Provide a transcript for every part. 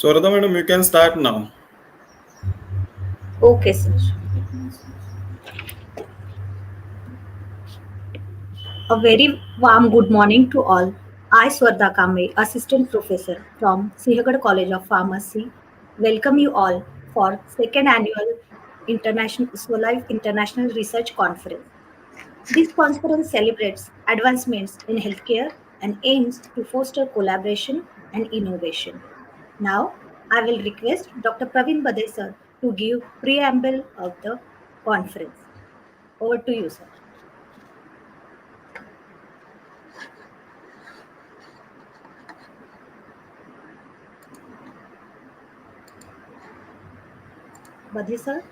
Swarada madam, you can start now. Okay, sir. A very warm good morning to all. I, Swarda Kamre, Assistant Professor from Sihagad College of Pharmacy, welcome you all for second annual Swalife International Research Conference. This conference celebrates advancements in healthcare and aims to foster collaboration and innovation. Now, I will request Dr. Praveen Bade sir to give preamble of the conference. Over to you, sir. Bade sir.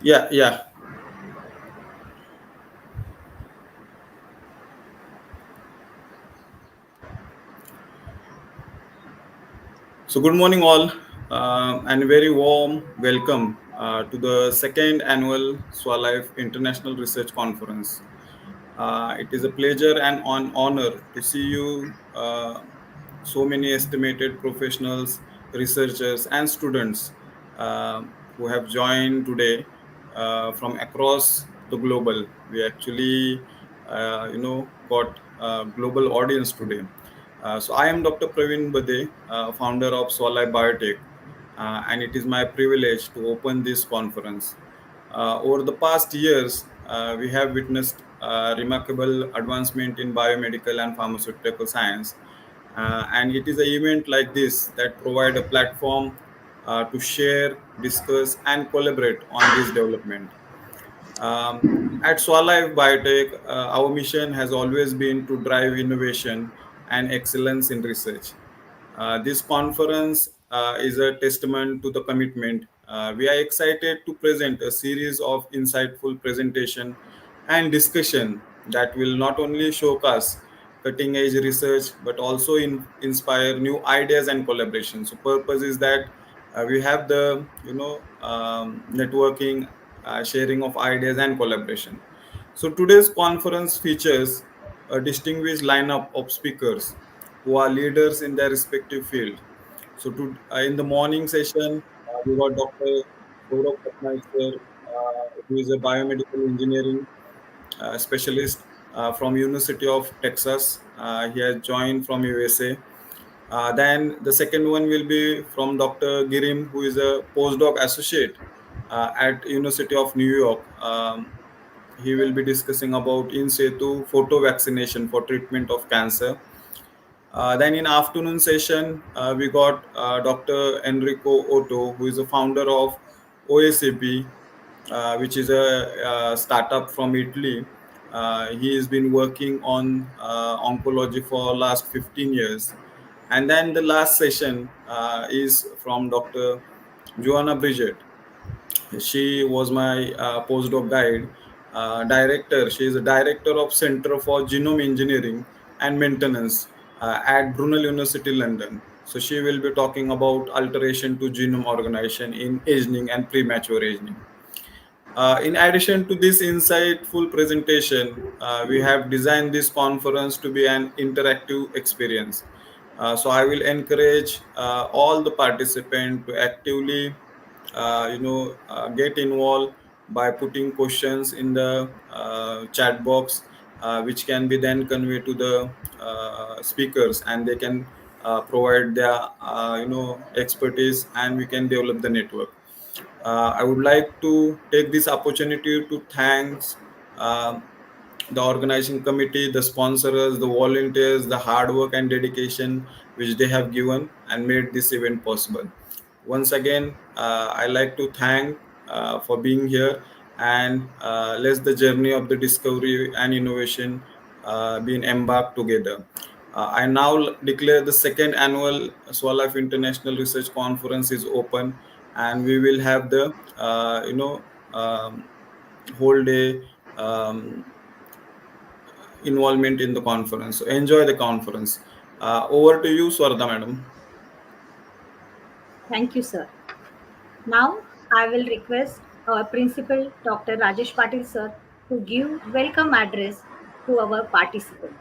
Yeah. So good morning all, and very warm welcome to the second annual Swalife International Research Conference. It is a pleasure and an honor to see you, so many estimated professionals, researchers, and students who have joined today from across the global. We actually, got a global audience today. So I am Dr. Praveen Bade, founder of Swalife Biotech, and it is my privilege to open this conference. Over the past years, we have witnessed remarkable advancement in biomedical and pharmaceutical science, and it is an event like this that provide a platform to share, discuss, and collaborate on this development. At Swalife Biotech, our mission has always been to drive innovation and excellence in research. This conference is a testament to the commitment. We are excited to present a series of insightful presentation and discussion that will not only showcase cutting edge research but also inspire new ideas and collaboration. So purpose is that we have the networking, sharing of ideas and collaboration. So today's conference features a distinguished lineup of speakers who are leaders in their respective field. So in the morning session, we got Dr. Saurabh Patnaikar, who is a biomedical engineering specialist from University of Texas. He has joined from USA. Then the second one will be from Dr. Girim, who is a postdoc associate at University of New York. He will be discussing about in situ photo vaccination for treatment of cancer. Then in afternoon session, we got Dr. Enrico Otto, who is a founder of OSAP, which is a startup from Italy. He has been working on oncology for last 15 years. And then the last session is from Dr. Joanna Bridget. She was my postdoc guide, director. She is a director of Center for Genome Engineering and Maintenance at Brunel University, London. So she will be talking about alteration to genome organization in aging and premature aging. In addition to this insightful presentation, we have designed this conference to be an interactive experience. So I will encourage all the participants to actively, get involved by putting questions in the chat box, which can be then conveyed to the speakers, and they can provide their, expertise, and we can develop the network. I would like to take this opportunity to thanks um the organizing committee, the sponsors, the volunteers, the hard work and dedication which they have given and made this event possible. Once again, I like to thank for being here, and let the journey of the discovery and innovation being embarked together. I now declare the second annual Swalife International Research Conference is open, and we will have the whole day involvement in the conference. So enjoy the conference. Over to you, Swarda madam. Thank you, sir. Now, I will request our principal, Dr. Rajesh Patil, sir, to give welcome address to our participants.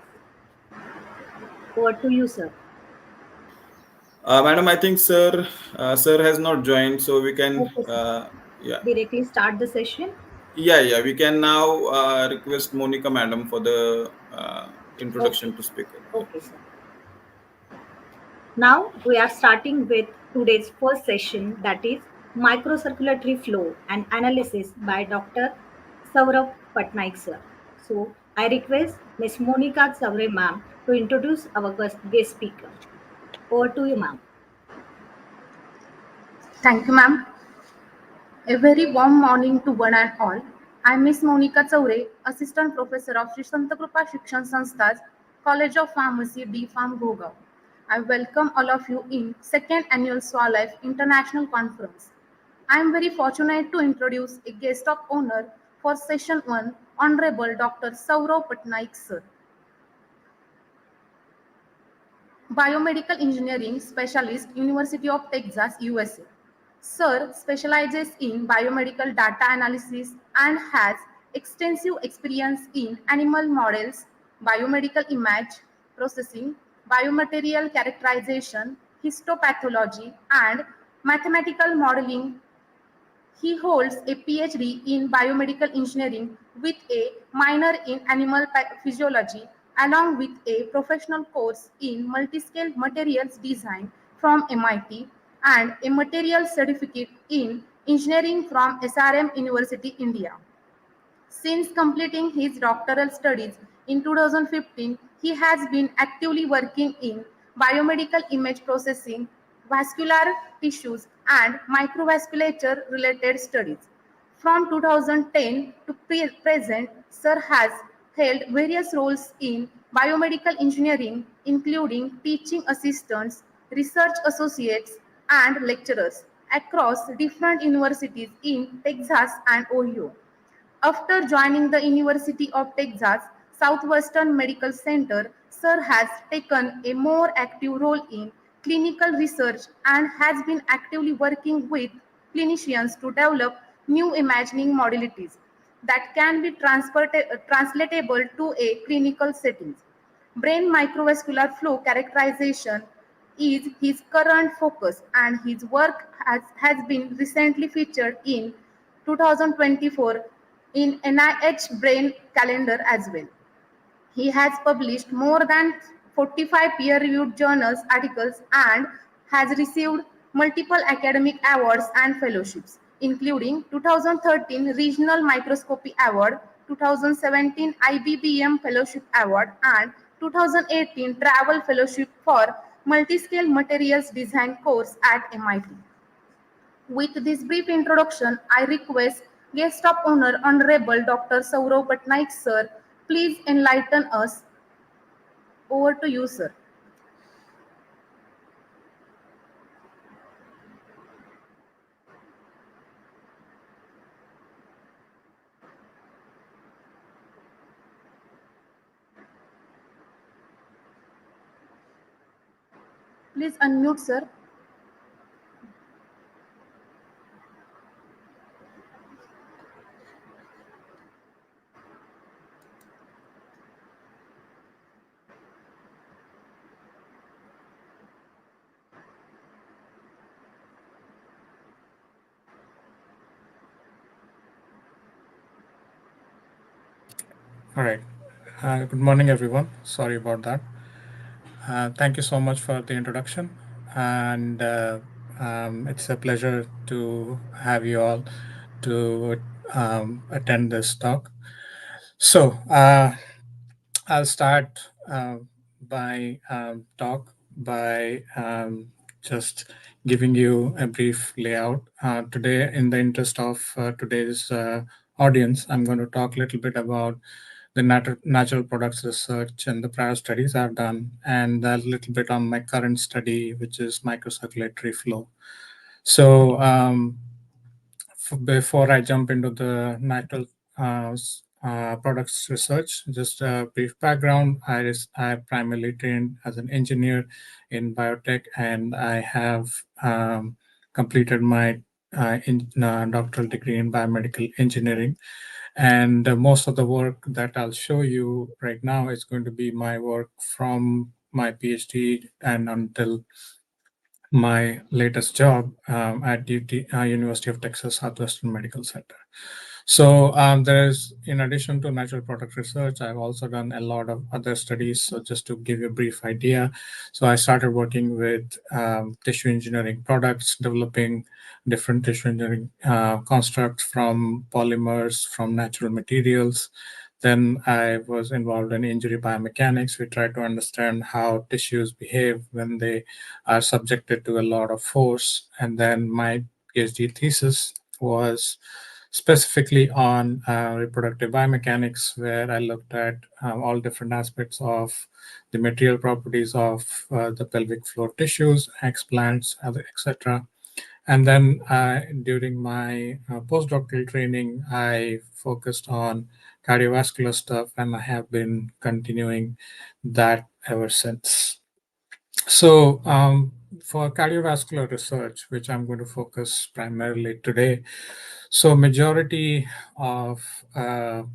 Over to you, sir. Madam, I think sir has not joined, so we can, Okay, sir. yeah, Directly start the session. yeah, we can now request Monica, madam, for the Okay. introduction to speaker. Yeah. Okay, sir. Now we are starting with today's first session, that is microcirculatory flow and analysis by Dr. Saurabh Patnaik sir. So I request Ms. Monica Savre ma'am to introduce our guest speaker. Over to you, ma'am. Thank you, ma'am. A very warm morning to one and all. I'm Miss Monica Chaure, Assistant Professor of Sri Sant Krupa Shikshan Sanstha's College of Pharmacy, D Farm, Gurgaon. I welcome all of you in second annual Swalife International Conference. I am very fortunate to introduce a guest of honor for session 1, Honorable Dr. Saurav Patnaik sir. Biomedical Engineering Specialist, University of Texas, USA. Sir specializes in biomedical data analysis and has extensive experience in animal models, biomedical image processing, biomaterial characterization, histopathology, and mathematical modeling. He holds a PhD in biomedical engineering with a minor in animal physiology, along with a professional course in multiscale materials design from MIT and a material certificate in engineering from SRM University, India. Since completing his doctoral studies in 2015, he has been actively working in biomedical image processing, vascular tissues, and microvasculature related studies. From 2010 to present, Sir has held various roles in biomedical engineering, including teaching assistants, research associates, and lecturers across different universities in Texas and Ohio. After joining the University of Texas Southwestern Medical Center, Sir has taken a more active role in clinical research and has been actively working with clinicians to develop new imaging modalities that can be translatable to a clinical settings. Brain microvascular flow characterization is his current focus, and his work has been recently featured in 2024 in NIH Brain Calendar as well. He has published more than 45 peer-reviewed journals articles and has received multiple academic awards and fellowships, including 2013 Regional Microscopy Award, 2017 IBBM Fellowship Award, and 2018 Travel Fellowship for Multiscale Materials Design course at MIT. With this brief introduction, I request guest of honor Honorable Dr. Saurav Patnaik sir, please enlighten us. Over to you, sir. Please unmute, sir. All right. Good morning, everyone. Sorry about that. Thank you so much for the introduction. And it's a pleasure to have you all to attend this talk. So, I'll start by talk by just giving you a brief layout. Today, in the interest of today's audience, I'm going to talk a little bit about the natural products research and the prior studies I've done, and a little bit on my current study, which is microcirculatory flow. So, before I jump into the natural products research, just a brief background. I primarily trained as an engineer in biotech, and I have completed my doctoral degree in biomedical engineering. And most of the work that I'll show you right now is going to be my work from my PhD and until my latest job at University of Texas Southwestern Medical Center. So there's, in addition to natural product research, I've also done a lot of other studies. So just to give you a brief idea, so I started working with tissue engineering products, developing different tissue engineering constructs from polymers, from natural materials. Then I was involved in injury biomechanics. We tried to understand how tissues behave when they are subjected to a lot of force. And then my PhD thesis was specifically on reproductive biomechanics, where I looked at all different aspects of the material properties of the pelvic floor tissues, explants, etc. And then during my postdoctoral training, I focused on cardiovascular stuff, and I have been continuing that ever since. So, for cardiovascular research, which I'm going to focus primarily today, so majority of the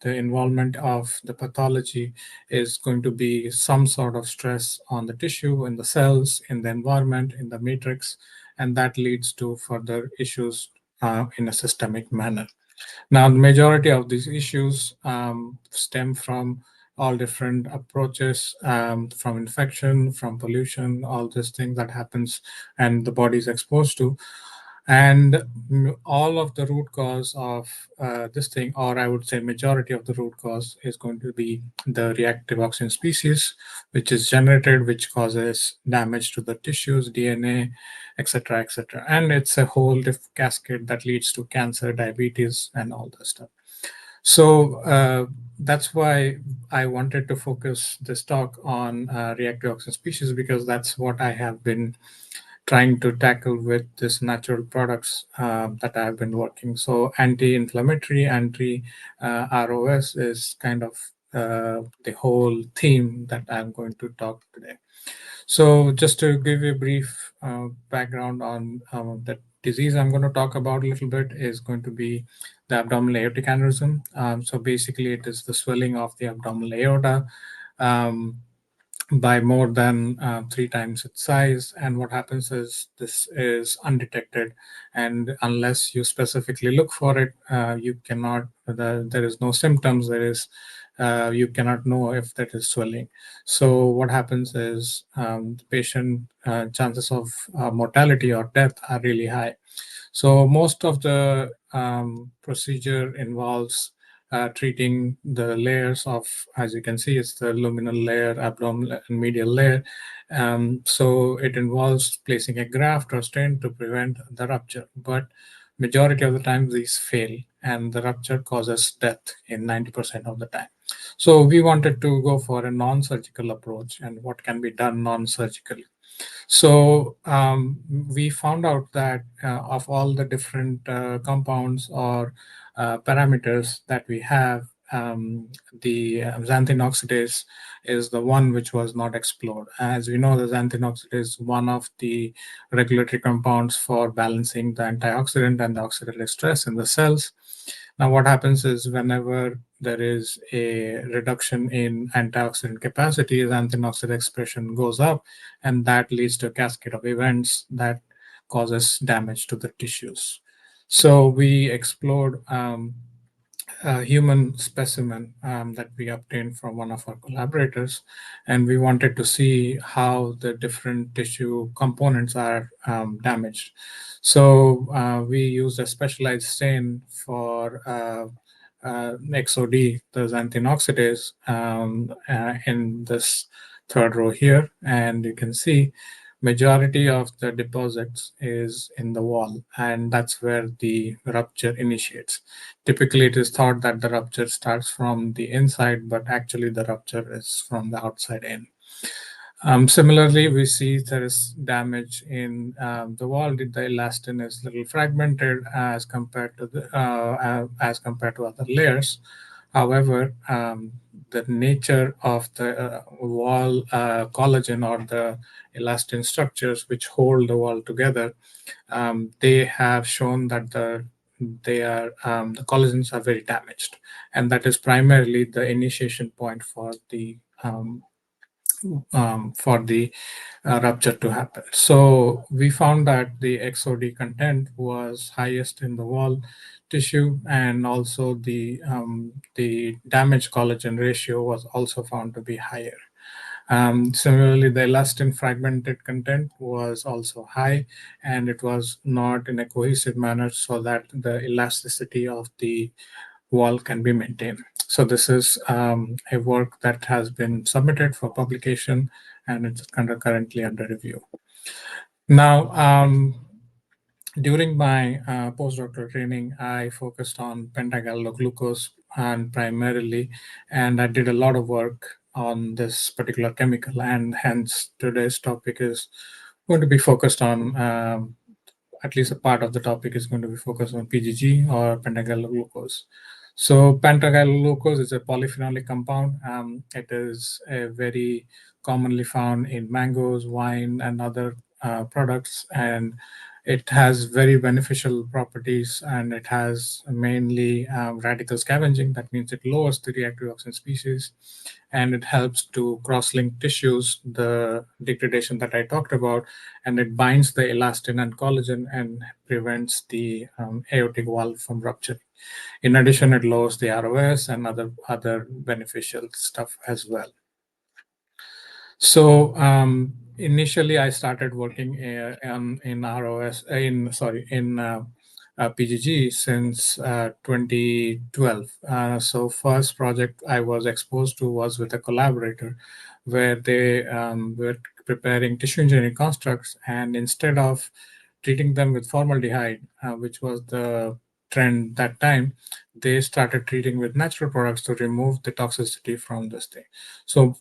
involvement of the pathology is going to be some sort of stress on the tissue, in the cells, in the environment, in the matrix, and that leads to further issues in a systemic manner. Now, the majority of these issues stem from all different approaches, from infection, from pollution, all these things that happens and the body is exposed to. And all of the root cause of this thing, or I would say majority of the root cause, is going to be the reactive oxygen species, which is generated, which causes damage to the tissues, DNA, etc., etc. And it's a whole cascade that leads to cancer, diabetes, and all that stuff. So that's why I wanted to focus this talk on reactive oxygen species, because that's what I have been trying to tackle with this natural products that I've been working. So anti-inflammatory, anti-ROS is kind of the whole theme that I'm going to talk today. So just to give you a brief background on the disease I'm going to talk about a little bit is going to be the abdominal aortic aneurysm. So basically it is the swelling of the abdominal aorta. Um, by more than 3 times its size. And what happens is this is undetected, and unless you specifically look for it, you cannot. There is no symptoms. There is you cannot know if that is swelling. So what happens is the patient chances of mortality or death are really high. So most of the procedure involves treating the layers of, as you can see, it's the luminal layer, abdominal and medial layer. So it involves placing a graft or stent to prevent the rupture. But majority of the time these fail, and the rupture causes death in 90% of the time. So we wanted to go for a non-surgical approach, and what can be done non-surgically. So we found out that of all the different compounds or parameters that we have, the xanthine oxidase is the one which was not explored. As we know, the xanthine oxidase is one of the regulatory compounds for balancing the antioxidant and the oxidative stress in the cells. Now, what happens is whenever there is a reduction in antioxidant capacity, xanthine oxide expression goes up, and that leads to a cascade of events that causes damage to the tissues. So we explored a human specimen that we obtained from one of our collaborators, and we wanted to see how the different tissue components are damaged. So we used a specialized stain for XOD, the xanthine oxidase, in this third row here, and you can see majority of the deposits is in the wall, and that's where the rupture initiates. Typically it is thought that the rupture starts from the inside, but actually the rupture is from the outside in. Similarly, we see there is damage in the wall. The elastin is little fragmented as compared to other layers. However, the nature of the wall collagen or the elastin structures which hold the wall together, they have shown that the collagens are very damaged, and that is primarily the initiation point for the for the rupture to happen. So we found that the XOD content was highest in the wall tissue, and also the damaged collagen ratio was also found to be higher. Similarly, the elastin fragmented content was also high, and it was not in a cohesive manner so that the elasticity of the wall can be maintained. So this is a work that has been submitted for publication, and it's currently under review. Now, during my postdoctoral training, I focused on pentagalloglucose and primarily, and I did a lot of work on this particular chemical, and hence today's topic is going to be focused on at least a part of the topic is going to be focused on PGG or pentagalloglucose. So pentagalloglucose is a polyphenolic compound. It is a very commonly found in mangoes, wine, and other products, and it has very beneficial properties, and it has mainly radical scavenging. That means it lowers the reactive oxygen species, and it helps to cross-link tissues, the degradation that I talked about, and it binds the elastin and collagen and prevents the aortic valve from rupturing. In addition, it lowers the ROS and other beneficial stuff as well. So initially, I started working in ROS in PGG since 2012. So first project I was exposed to was with a collaborator, where they were preparing tissue engineering constructs, and instead of treating them with formaldehyde, which was the trend that time, they started treating with natural products to remove the toxicity from this thing. So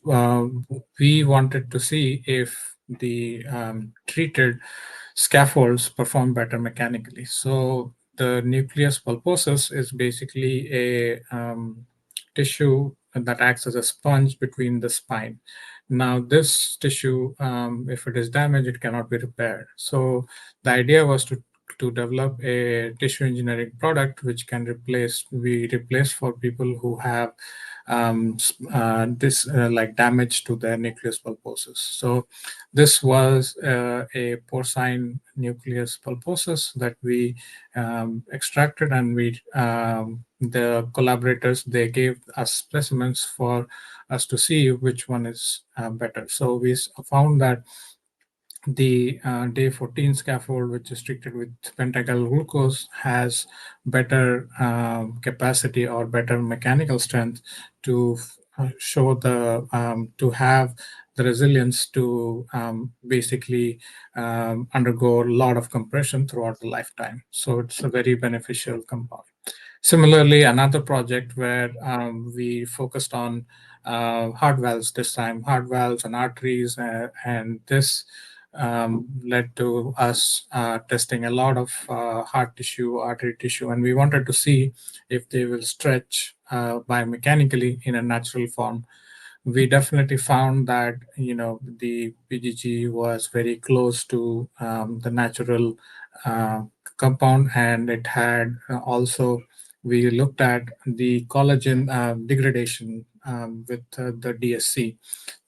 we wanted to see if the treated scaffolds perform better mechanically. So the nucleus pulposus is basically a tissue that acts as a sponge between the spine. Now, this tissue, if it is damaged, it cannot be repaired. So the idea was to develop a tissue engineering product which can be replaced for people who have this like damage to their nucleus pulposus. So this was a porcine nucleus pulposus that we extracted, and the collaborators, they gave us specimens for us to see which one is better. So we found that the day 14 scaffold, which is treated with pentagal glucose, has better capacity or better mechanical strength to show the to have the resilience to basically undergo a lot of compression throughout the lifetime. So it's a very beneficial compound. Similarly, another project where we focused on heart valves this time, heart valves and arteries, and this led to us testing a lot of heart tissue, artery tissue, and we wanted to see if they will stretch biomechanically in a natural form. We definitely found that the PGG was very close to the natural uh, compound, and it had also we looked at the collagen degradation with the DSC.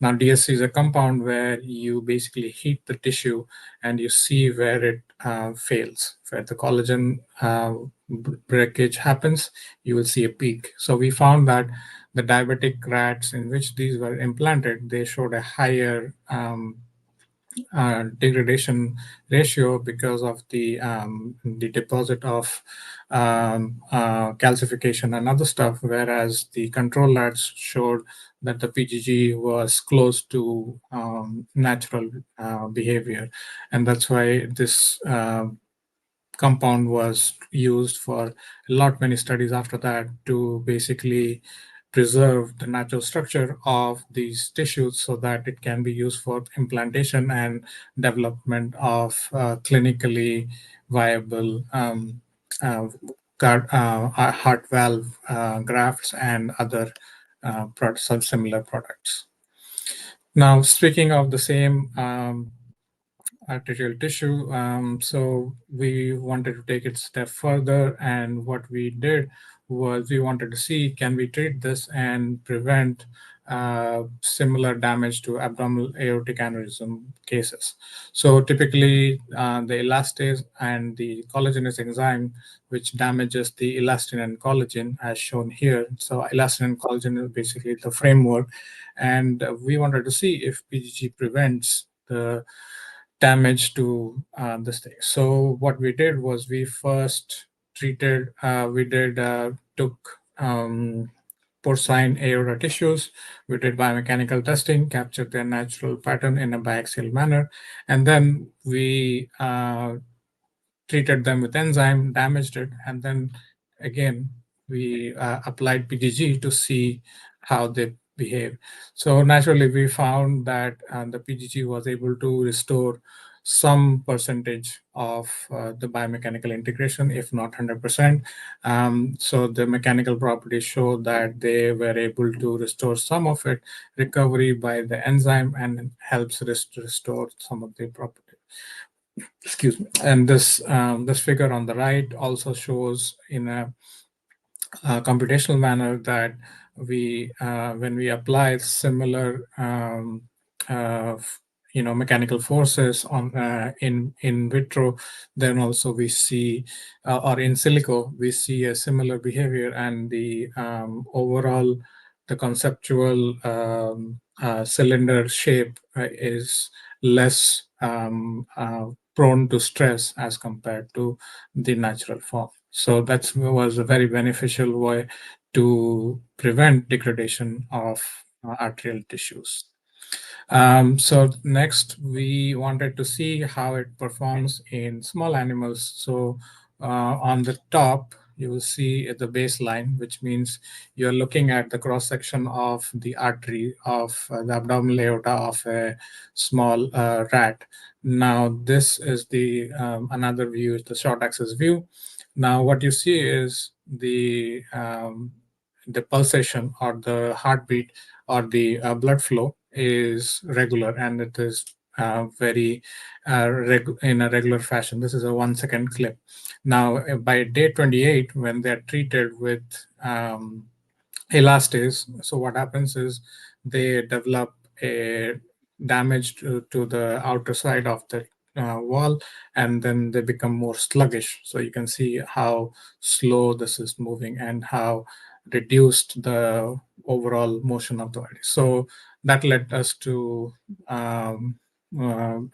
Now, DSC is a compound where you basically heat the tissue and you see where it fails. Where the collagen breakage happens, you will see a peak. So we found that the diabetic rats in which these were implanted, they showed a higher degradation ratio because of the deposit of calcification and other stuff, whereas the control rats showed that the PGG was close to natural behavior, and that's why this compound was used for a lot many studies after that to basically preserve the natural structure of these tissues so that it can be used for implantation and development of clinically viable heart valve grafts and other some similar products. Now, speaking of the same arterial tissue. So we wanted to take it a step further, and what we did was we wanted to see, can we treat this and prevent similar damage to abdominal aortic aneurysm cases. So typically the elastase and the collagenase enzyme, which damages the elastin and collagen as shown here. So elastin and collagen is basically the framework. And we wanted to see if PGG prevents the damage to this thing. So what we did was we first took porcine aorta tissues. We did biomechanical testing, captured their natural pattern in a biaxial manner, and then we treated them with enzyme, damaged it, and then again we applied PGG to see how they behave. So naturally, we found that the PGG was able to restore some percentage of the biomechanical integration, if not 100%. So the mechanical properties show that they were able to restore some of it, recovery by the enzyme, and helps restore some of the properties. Excuse me. And this figure on the right also shows in a computational manner that when we apply similar uh, mechanical forces on in vitro, then also we see or in silico we see a similar behavior, and the overall the conceptual cylinder shape is less prone to stress as compared to the natural form. So that was a very beneficial way to prevent degradation of arterial tissues. So next, we wanted to see how it performs in small animals. So on the top, you will see the baseline, which means you're looking at the cross section of the artery of the abdominal aorta of a small rat. Now, this is the another view, is the short axis view. Now, what you see is the pulsation or the heartbeat or the blood flow is regular, and it is very in a regular fashion. This is a 1 second clip. Now, by day 28, when they're treated with elastase, so what happens is they develop a damage to the outer side of the wall, and then they become more sluggish. So you can see how slow this is moving and how reduced the overall motion of the body. So that led us to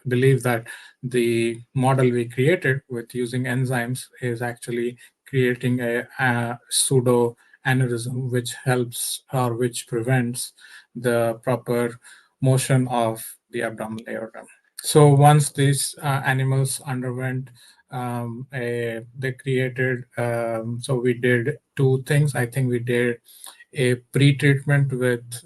believe that the model we created with using enzymes is actually creating a pseudo aneurysm, which helps or which prevents the proper motion of the abdominal aorta. So once these animals underwent they created, so we did two things. I think we did a pre-treatment with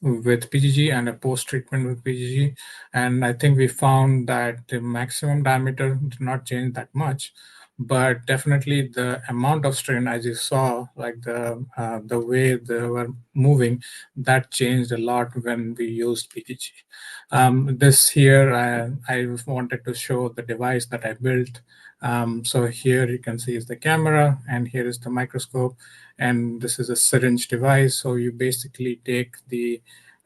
PGG and a post-treatment with PGG. And I think we found that the maximum diameter did not change that much, but definitely the amount of strain, as you saw, like the way they were moving, that changed a lot when we used PGG. This here, I wanted to show the device that I built. So here you can see is the camera, and here is the microscope, and this is a syringe device. So you basically take the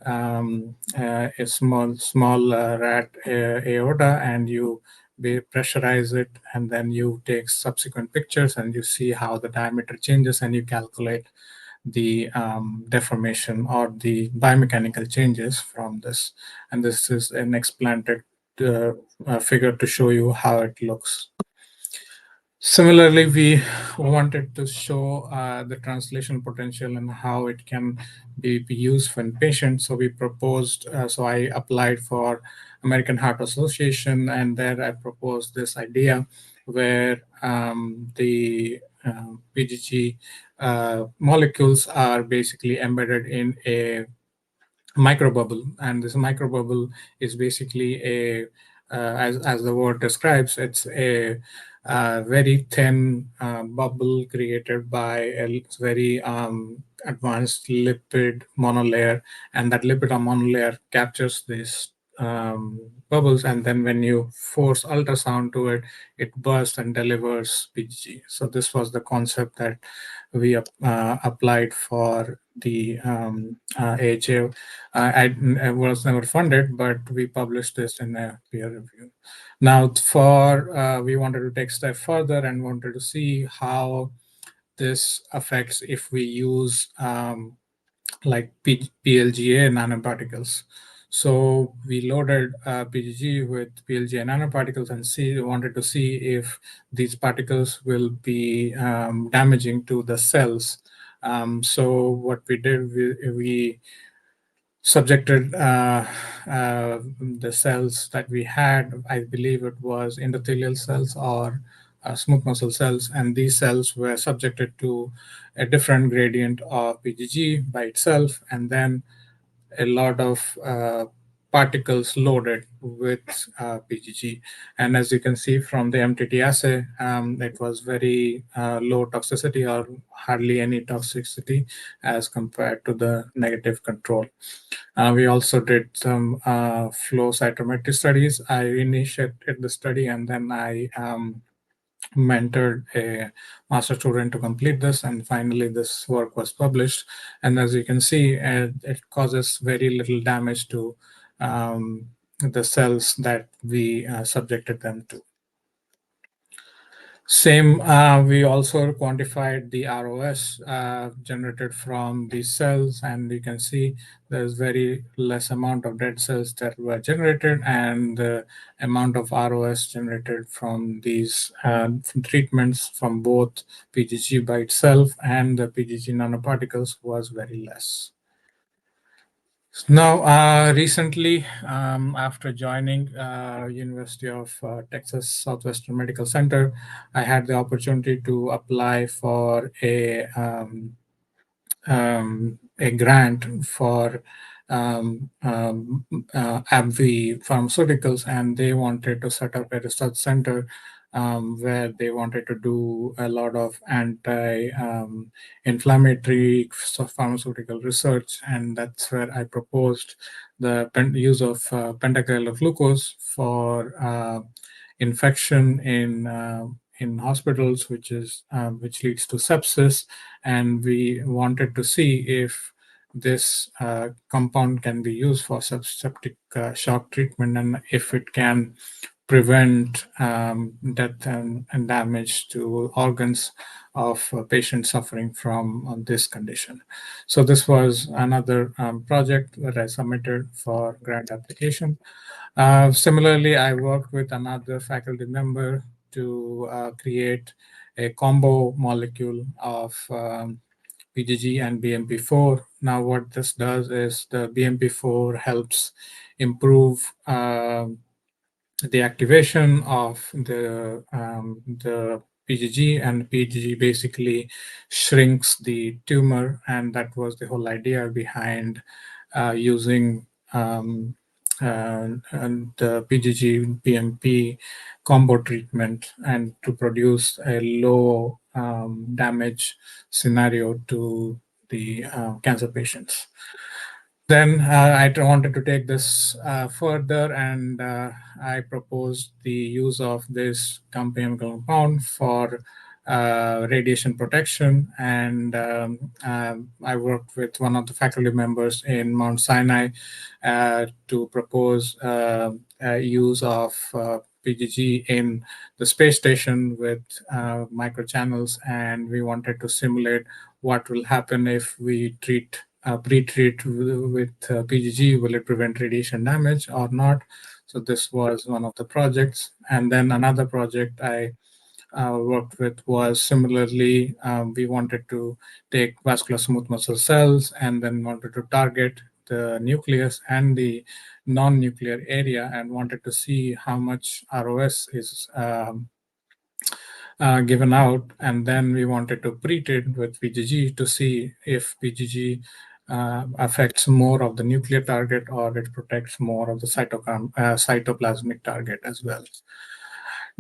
a small rat aorta, and you pressurize it, and then you take subsequent pictures, and you see how the diameter changes, and you calculate the deformation or the biomechanical changes from this. And this is an explanted figure to show you how it looks. Similarly, we wanted to show the translation potential and how it can be used in patients. So we proposed, so I applied for American Heart Association, and there I proposed this idea where the PGG molecules are basically embedded in a microbubble, and this microbubble is basically a as the word describes, it's a very thin bubble created by a very advanced lipid monolayer, and that lipid monolayer captures this bubbles, and then when you force ultrasound to it, it bursts and delivers PGG. So this was the concept that we applied for the AHA. I was never funded, but we published this in a peer review. Now, for we wanted to take a step further and wanted to see how this affects if we use like PLGA nanoparticles. So we loaded PGG with PLGA nanoparticles and wanted to see if these particles will be damaging to the cells. So what we did, we subjected the cells that we had. I believe it was endothelial cells or smooth muscle cells, and these cells were subjected to a different gradient of PGG by itself, and then a lot of particles loaded with PGG. And as you can see from the MTT assay, it was very low toxicity or hardly any toxicity as compared to the negative control. We also did some flow cytometry studies. I initiated the study, and then I mentored a master student to complete this, and finally this work was published. And as you can see, it causes very little damage to the cells that we subjected them to. Same, we also quantified the ROS generated from these cells, and you can see there's very less amount of dead cells that were generated, and the amount of ROS generated from these from treatments from both PGG by itself and the PGG nanoparticles was very less. Now, recently, after joining University of Texas Southwestern Medical Center, I had the opportunity to apply for a grant for AbbVie Pharmaceuticals, and they wanted to set up a research center where they wanted to do a lot of anti-inflammatory pharmaceutical research, and that's where I proposed the use of pentacycloglucose for infection in hospitals, which leads to sepsis, and we wanted to see if this compound can be used for septic shock treatment, and if it can prevent death and damage to organs of patients suffering from this condition. So this was another project that I submitted for grant application. Similarly, I worked with another faculty member to create a combo molecule of PGG and BMP4. Now, what this does is the BMP4 helps improve the activation of the PGG, and PGG basically shrinks the tumor, and that was the whole idea behind using and the PGG BMP combo treatment, and to produce a low damage scenario to the cancer patients. Then I wanted to take this further, and I proposed the use of this chemical compound for radiation protection. And I worked with one of the faculty members in Mount Sinai to propose use of PGG in the space station with microchannels, and we wanted to simulate what will happen if we pre-treat with PGG. Will it prevent radiation damage or not? So this was one of the projects. And then another project I worked with was similarly, we wanted to take vascular smooth muscle cells and then wanted to target the nucleus and the non-nuclear area, and wanted to see how much ROS is given out, and then we wanted to pre-treat with PGG to see if PGG affects more of the nuclear target or it protects more of the cytoplasmic target as well.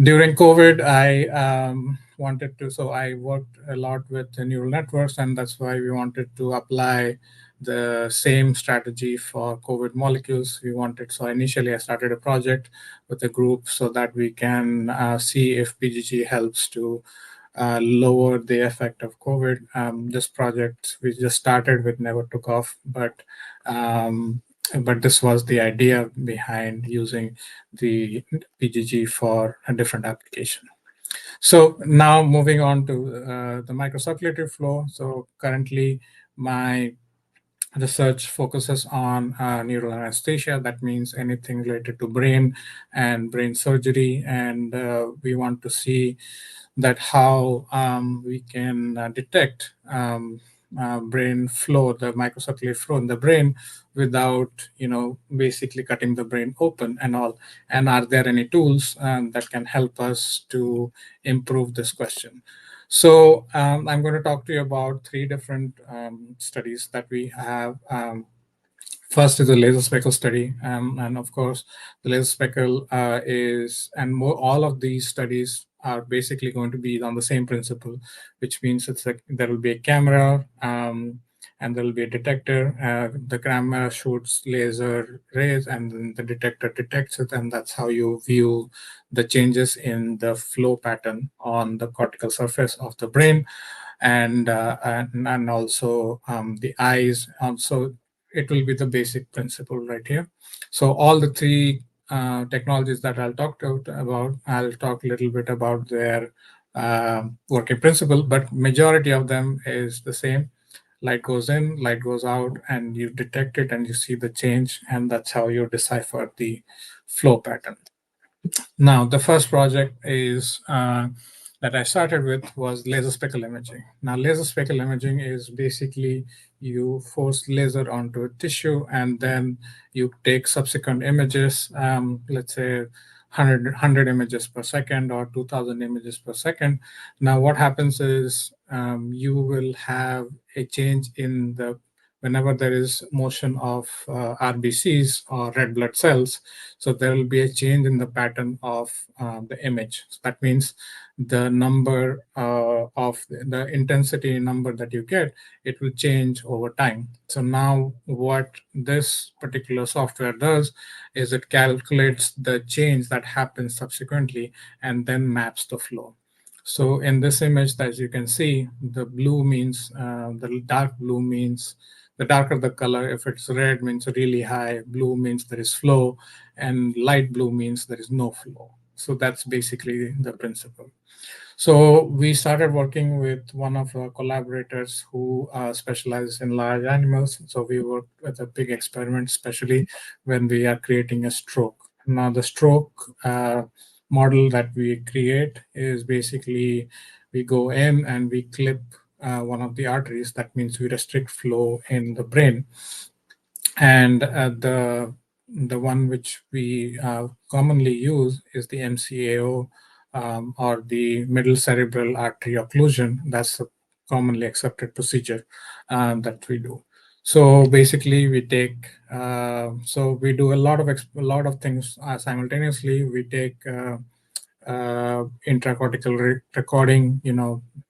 During COVID, I wanted to, so I worked a lot with the neural networks, and that's why we wanted to apply the same strategy for COVID molecules. We wanted, so initially I started a project with a group so that we can see if PGG helps to lower the effect of COVID. This project we just started with never took off, um, but this was the idea behind using the PGG for a different application. So now moving on to the microcirculatory flow. So currently my research focuses on neural anesthesia. That means anything related to brain and brain surgery. And we want to see that how we can detect brain flow, the microcirculatory flow in the brain without, basically cutting the brain open and all. And are there any tools that can help us to improve this question? So I'm going to talk to you about three different studies that we have. First is the laser speckle study, and of course, the laser speckle is, and more, all of these studies are basically going to be on the same principle, which means it's like there will be a camera and there will be a detector. The camera shoots laser rays, and then the detector detects it, and that's how you view the changes in the flow pattern on the cortical surface of the brain, and also the eyes. So it will be the basic principle right here. So all the three technologies that about, I'll talk a little bit about their working principle, but majority of them is the same. Light goes in, light goes out, and you detect it and you see the change, and that's how you decipher the flow pattern. Now, the first project is that I started with was laser speckle imaging. Now, laser speckle imaging is basically you force laser onto a tissue and then you take subsequent images, let's say 100 images per second or 2000 images per second. Now, what happens is you will have a change in the whenever there is motion of RBCs or red blood cells. So there will be a change in the pattern of the image. So that means the number of the intensity number that you get, it will change over time. So now what this particular software does is it calculates the change that happens subsequently and then maps the flow. So in this image, as you can see, the blue means, the dark blue means, the darker the color, if it's red means really high, blue means there is flow, and light blue means there is no flow. So that's basically the principle. So we started working with one of our collaborators who specializes in large animals. So we worked with a big experiment, especially when we are creating a stroke. Now the stroke model that we create is basically we go in and we clip one of the arteries. That means we restrict flow in the brain, and the one which we commonly use is the MCAO, or the middle cerebral artery occlusion. That's a commonly accepted procedure that we do. So basically, we take so we do a lot of things simultaneously. We take intracortical recording,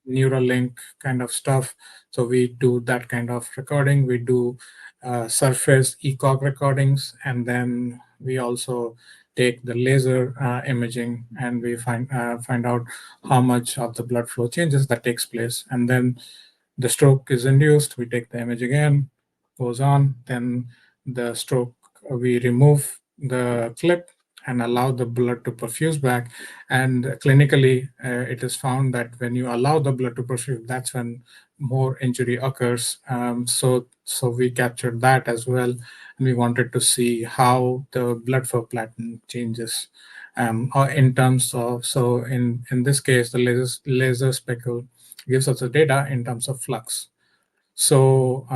neural link kind of stuff. So we do that kind of recording. We do surface ECOG recordings, and then we also take the laser imaging, and we find out how much of the blood flow changes that takes place. And then the stroke is induced. We take the image again, goes on. Then the stroke, we remove the clip and allow the blood to perfuse back. And clinically, it is found that when you allow the blood to perfuse, that's when more injury occurs. So we captured that as well, and we wanted to see how the blood flow pattern changes. Or in terms of, so in this case, the laser speckle gives us the data in terms of flux. So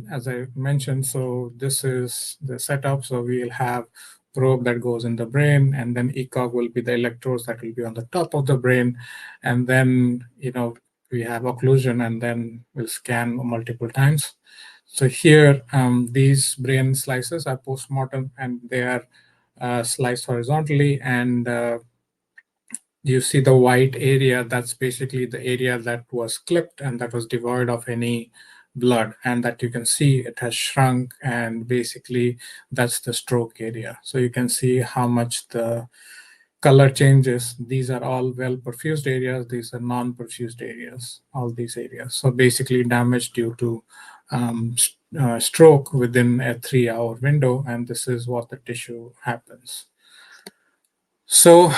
as I mentioned, so this is the setup. So we'll have probe that goes in the brain, and then ECOG will be the electrodes that will be on the top of the brain. And then, we have occlusion, and then we'll scan multiple times. So here, these brain slices are post-mortem, and they are sliced horizontally, and You see the white area, that's basically the area that was clipped and that was devoid of any blood, and that you can see it has shrunk, and basically that's the stroke area. So you can see how much the color changes. These are all well perfused areas, these are non-perfused areas, all these areas. So basically damage due to stroke within a 3-hour window, and this is what the tissue happens. So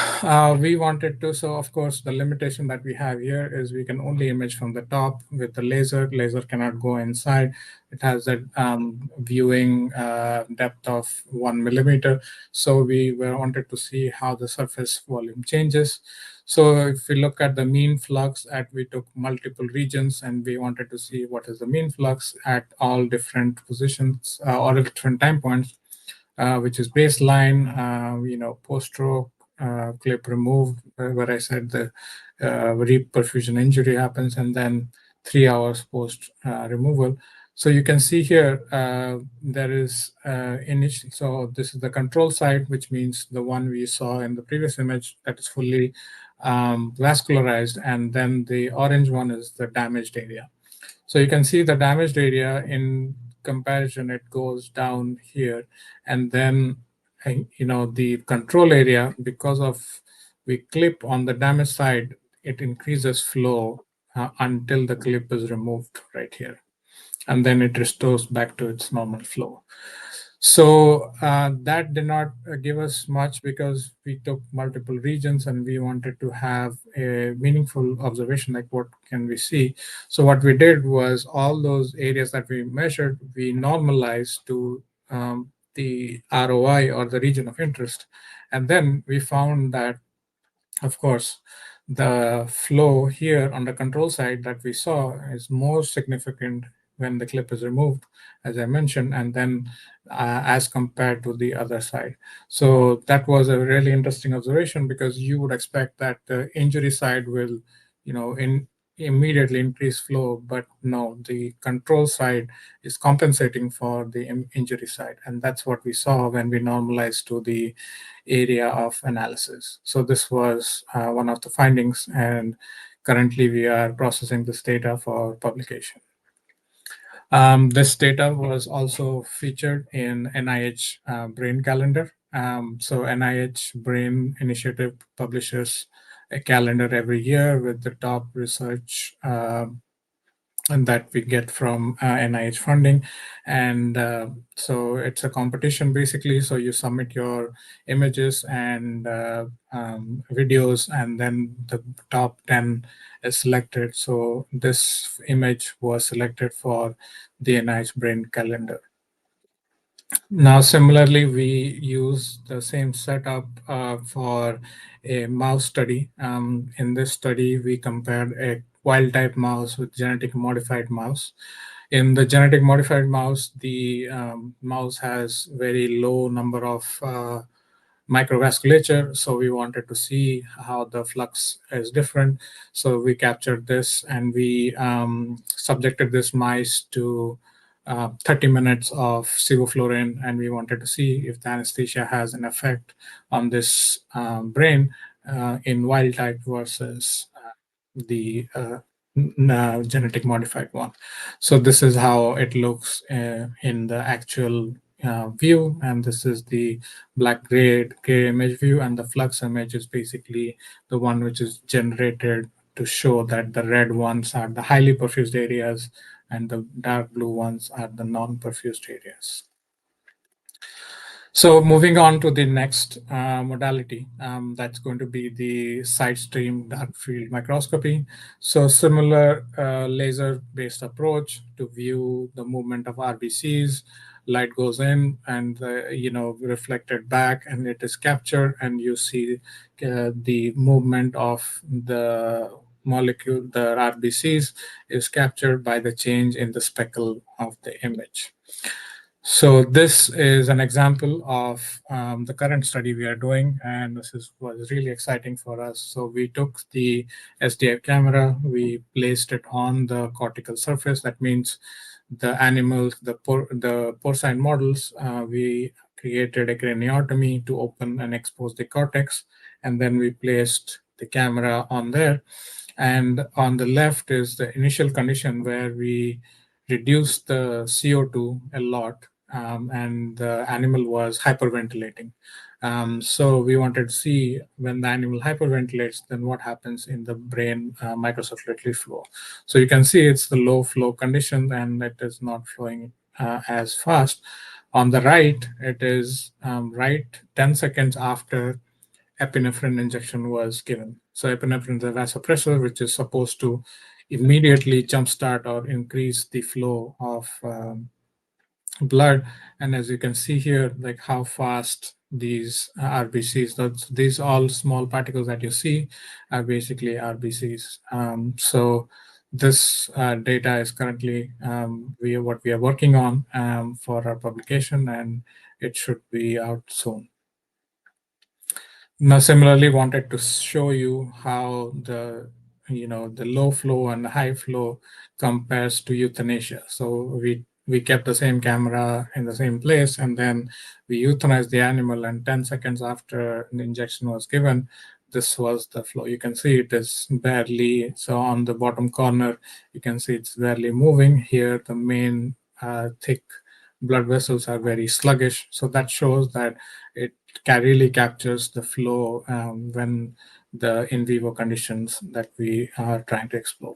we wanted to, so of course the limitation that we have here is we can only image from the top with the laser. Laser cannot go inside. It has a viewing depth of 1 millimeter. So we wanted to see how the surface volume changes. So if we look at the mean flux we took multiple regions, and we wanted to see what is the mean flux at all different positions or at different time points, which is baseline, post-stroke, clip removed, where I said the reperfusion injury happens, and then 3 hours post removal. So you can see here there is initial. So this is the control side, which means the one we saw in the previous image that is fully vascularized, and then the orange one is the damaged area. So you can see the damaged area in comparison, it goes down here. And then, the control area, because of we clip on the damaged side, it increases flow until the clip is removed right here. And then it restores back to its normal flow. So that did not give us much because we took multiple regions and we wanted to have a meaningful observation, like what can we see. So what we did was all those areas that we measured, we normalized to the ROI, or the region of interest. And then we found that, of course, the flow here on the control side that we saw is more significant when the clip is removed, as I mentioned, and then as compared to the other side. So that was a really interesting observation, because you would expect that the injury side will, immediately increase flow, but no, the control side is compensating for the injury side. And that's what we saw when we normalized to the area of analysis. So this was one of the findings, and currently we are processing this data for publication. This data was also featured in NIH Brain Calendar. So NIH Brain Initiative publishes a calendar every year with the top research and that we get from NIH funding. And so it's a competition basically. So you submit your images and videos, and then the top 10 is selected. So this image was selected for the NIH Brain Calendar. Now, similarly, we use the same setup for a mouse study. In this study, we compared a wild-type mouse with genetic modified mouse. In the genetic modified mouse, the mouse has very low number of microvasculature. So we wanted to see how the flux is different. So we captured this, and we subjected this mice to 30 minutes of sevoflurane, and we wanted to see if the anesthesia has an effect on this brain in wild type versus the genetic modified one. So this is how it looks in the actual view, and this is the black gray image view, and the flux image is basically the one which is generated to show that the red ones are the highly perfused areas and the dark blue ones are the non-perfused areas. So moving on to the next modality, that's going to be the side stream dark field microscopy. So similar laser-based approach to view the movement of RBCs. Light goes in and reflected back, and it is captured, and you see the movement of the molecule, the RBCs, is captured by the change in the speckle of the image. So this is an example of the current study we are doing, and was really exciting for us. So we took the SDI camera, we placed it on the cortical surface. That means the animals, the porcine models, we created a craniotomy to open and expose the cortex, and then we placed the camera on there. And on the left is the initial condition where we reduced the CO2 a lot, and the animal was hyperventilating. So we wanted to see when the animal hyperventilates, then what happens in the brain microcirculatory flow. So you can see it's the low flow condition and it is not flowing as fast. On the right, it is right 10 seconds after epinephrine injection was given. So epinephrine is a vasopressor, which is supposed to immediately jumpstart or increase the flow of blood. And as you can see here, like how fast these RBCs, these all small particles that you see are basically RBCs. So this data is currently what we are working on for our publication, and it should be out soon. Now, similarly, wanted to show you how the low flow and high flow compares to euthanasia. So we kept the same camera in the same place, and then we euthanized the animal. And 10 seconds after the injection was given, this was the flow. You can see it is barely. So on the bottom corner, you can see it's barely moving. Here, the main thick blood vessels are very sluggish. So that shows that it really captures the flow when the in vivo conditions that we are trying to explore.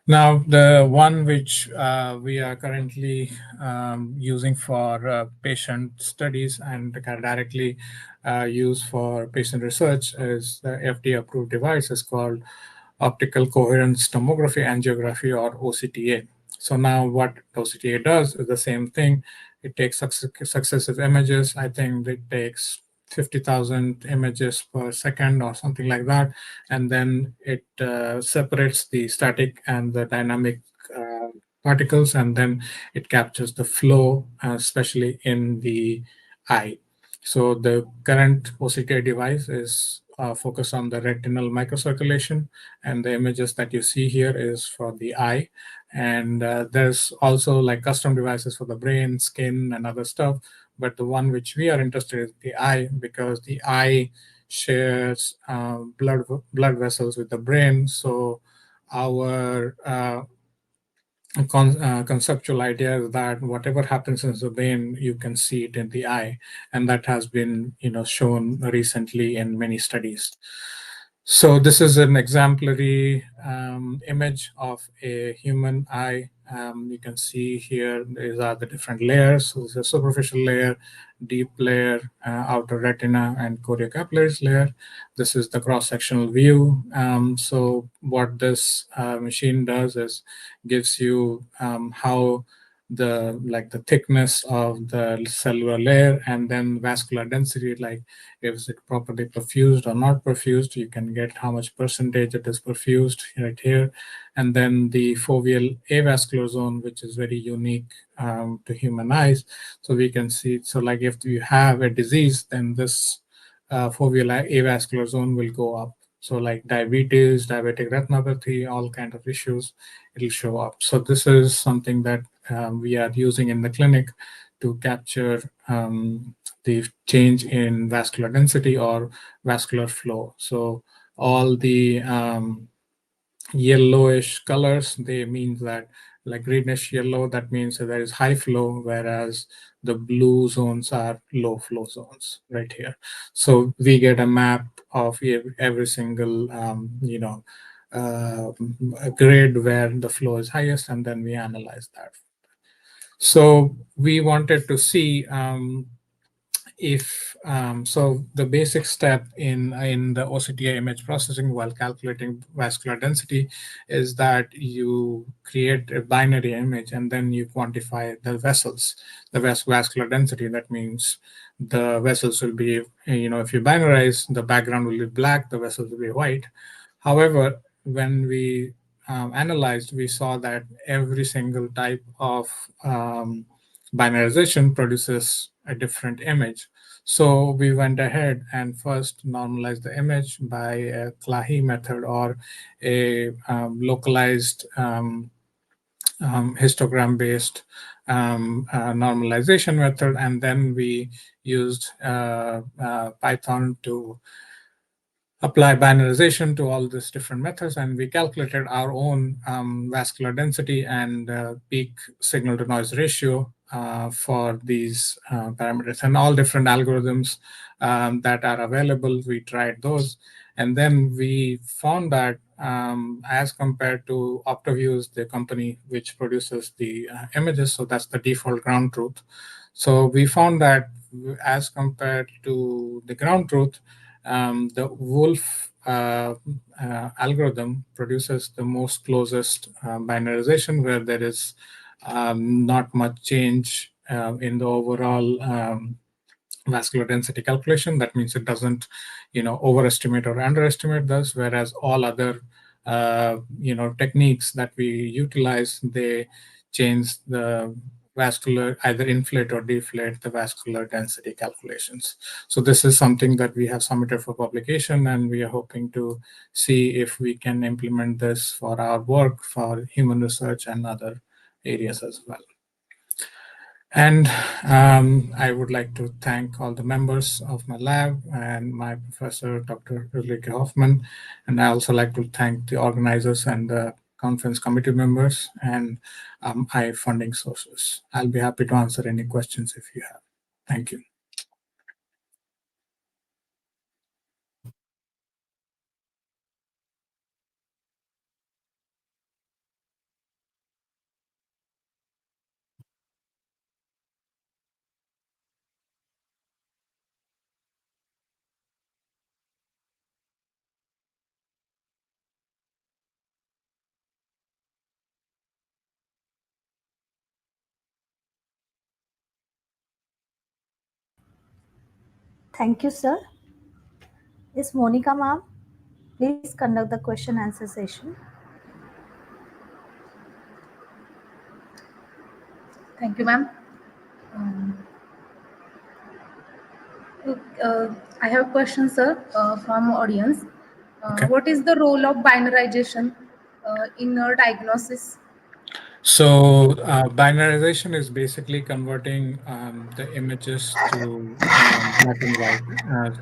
Now, the one which we are currently using for patient studies and can directly use for patient research is the FDA-approved device. Is called optical coherence tomography angiography, or OCTA. So now what OCTA does is the same thing. It takes successive images. I think it takes 50,000 images per second or something like that. And then it separates the static and the dynamic particles, and then it captures the flow, especially in the eye. So the current OCTA device is focused on the retinal microcirculation, and the images that you see here is for the eye. And there's also like custom devices for the brain, skin, and other stuff. But the one which we are interested in is the eye, because the eye shares blood vessels with the brain. So our conceptual idea is that whatever happens in the brain, you can see it in the eye, and that has been shown recently in many studies. So this is an exemplary image of a human eye. You can see here these are the different layers. So this is a superficial layer, deep layer, outer retina, and choriocapillaries layer. This is the cross-sectional view. So what this machine does is gives you how the thickness of the cellular layer, and then vascular density, like is it properly perfused or not perfused. You can get how much percentage it is perfused right here. And then the foveal avascular zone, which is very unique to human eyes. So we can see, so like if you have a disease, then this foveal avascular zone will go up. So like diabetes, diabetic retinopathy, all kind of issues, it'll show up. So this is something that we are using in the clinic to capture the change in vascular density or vascular flow. So all the yellowish colors, they mean that like greenish yellow, that means that there is high flow, whereas the blue zones are low flow zones right here. So we get a map of every single grade where the flow is highest, and then we analyze that. So we wanted to see if so the basic step in the OCTA image processing while calculating vascular density is that you create a binary image, and then you quantify the vessels, the vascular density. That means the vessels will be, if you binarize, the background will be black, the vessels will be white. However, when we analyzed, we saw that every single type of binarization produces a different image. So we went ahead and first normalized the image by a Clahi method, or a localized histogram-based normalization method, and then we used Python to apply binarization to all these different methods, and we calculated our own vascular density and peak signal to noise ratio for these parameters, and all different algorithms that are available. We tried those, and then we found that as compared to Optoviews, the company which produces the images, so that's the default ground truth. So we found that as compared to the ground truth, the Wolf algorithm produces the most closest binarization, where there is not much change in the overall vascular density calculation. That means it doesn't, overestimate or underestimate this, whereas all other, techniques that we utilize, they change the vascular, either inflate or deflate the vascular density calculations. So this is something that we have submitted for publication, and we are hoping to see if we can implement this for our work for human research and other areas as well. And I would like to thank all the members of my lab and my professor, Dr. Ulrike Hoffman. And I also like to thank the organizers and the conference committee members and my funding sources. I'll be happy to answer any questions if you have. Thank you. Thank you, sir. Is Monica ma'am? Please conduct the question answer session. Thank you, ma'am. Um, I have a question, sir, from audience. Okay. What is the role of binarization in diagnosis? So binarization is basically converting the images to black and white.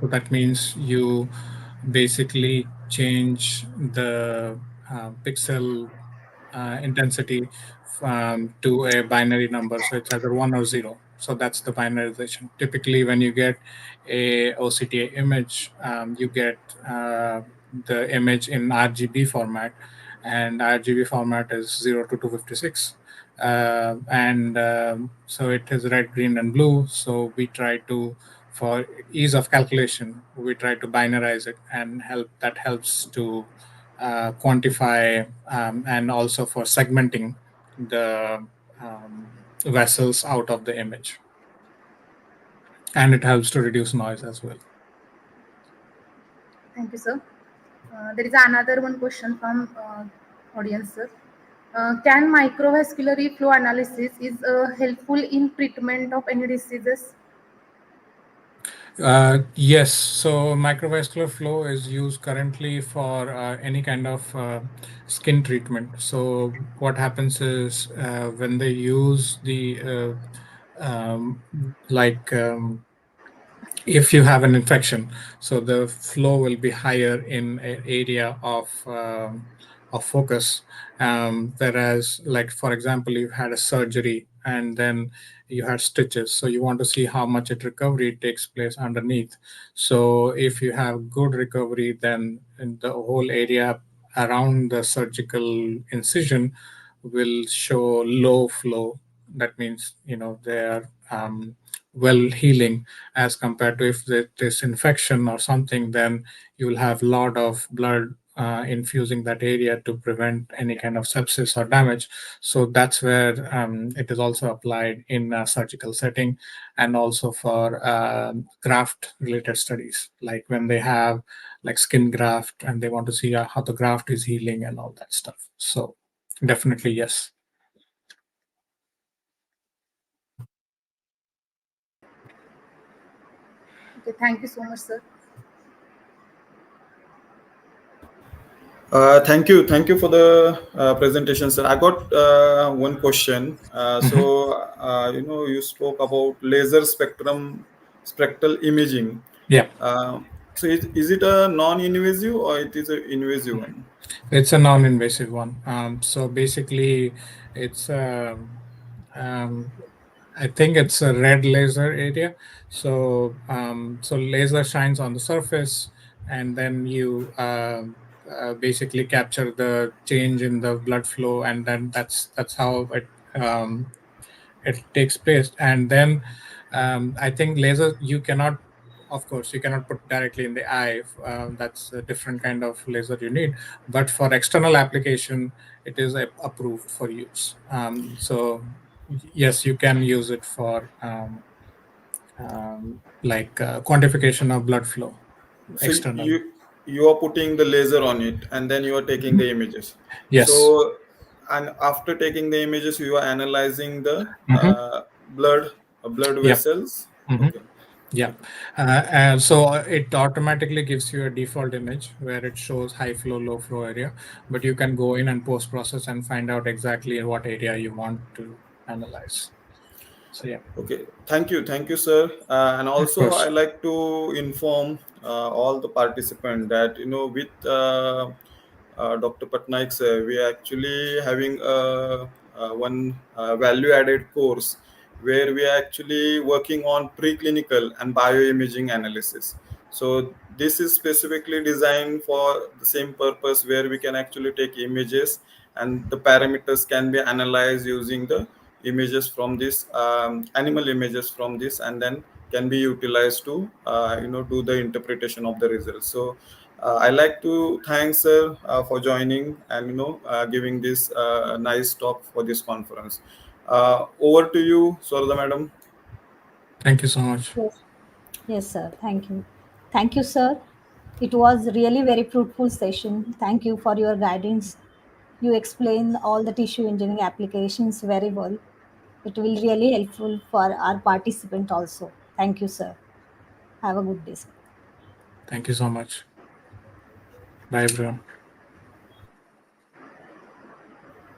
So that means you basically change the pixel intensity to a binary number. So it's either 1 or 0. So that's the binarization. Typically, when you get a OCTA image, you get the image in RGB format, and RGB format is 0 to 256. And so it is red, green, and blue. So we try to, for ease of calculation, we try to binarize it, and that helps to quantify and also for segmenting the vessels out of the image. And it helps to reduce noise as well. Thank you, sir. There is another one question from audience, sir. Can microvascular flow analysis is helpful in treatment of any diseases? Yes, so microvascular flow is used currently for any kind of skin treatment. So what happens is when they use the like if you have an infection, so the flow will be higher in an area of focus, whereas, like, for example, you had a surgery and then you had stitches, so you want to see how much recovery takes place underneath. So if you have good recovery, then in the whole area around the surgical incision will show low flow. That means, they are well healing, as compared to if it is infection or something, then you will have a lot of blood infusing that area to prevent any kind of sepsis or damage. So that's where it is also applied in a surgical setting, and also for graft related studies, like when they have like skin graft and they want to see how the graft is healing and all that stuff. So definitely yes. Okay, thank you so much, sir. Thank you for the presentation, sir. I got one question. You spoke about laser spectral imaging. Yeah. Uh, So is it a non-invasive or it is an invasive one? It's a non-invasive one. So basically, it's um, I think it's a red laser area. So laser shines on the surface, and then you basically capture the change in the blood flow, and then that's how it takes place. And then I think laser you cannot, of course you cannot put directly in the eye. That's a different kind of laser you need, but for external application it is approved for use. So yes, you can use it for like quantification of blood flow So externally. you are putting the laser on it and then you are taking the images. Yes. So and after taking the images, you are analyzing the Hmm. blood blood Yep. vessels. Hmm. Okay. Yeah. Okay. So it automatically gives you a default image where it shows high flow, low flow area, but you can go in and post process and find out exactly what area you want to analyze. So yeah, Okay, thank you, sir. And of also, I course. like to inform all the participants that with Dr. Patnaik sir, we are actually having one value-added course where we are actually working on preclinical and bioimaging analysis. So this is specifically designed for the same purpose where we can actually take images and the parameters can be analyzed using the images from this animal images from this, and then can be utilized to do the interpretation of the results. So I like to thank sir for joining and giving this nice talk for this conference. Over to you, Swarda madam. Thank you so much. Yes, yes, sir. Thank you. Thank you, sir. It was really very fruitful session. Thank you for your guidance. You explain all the tissue engineering applications very well. It will really helpful for our participant also. Thank you, sir. Have a good day, sir. Thank you so much. Bye, everyone.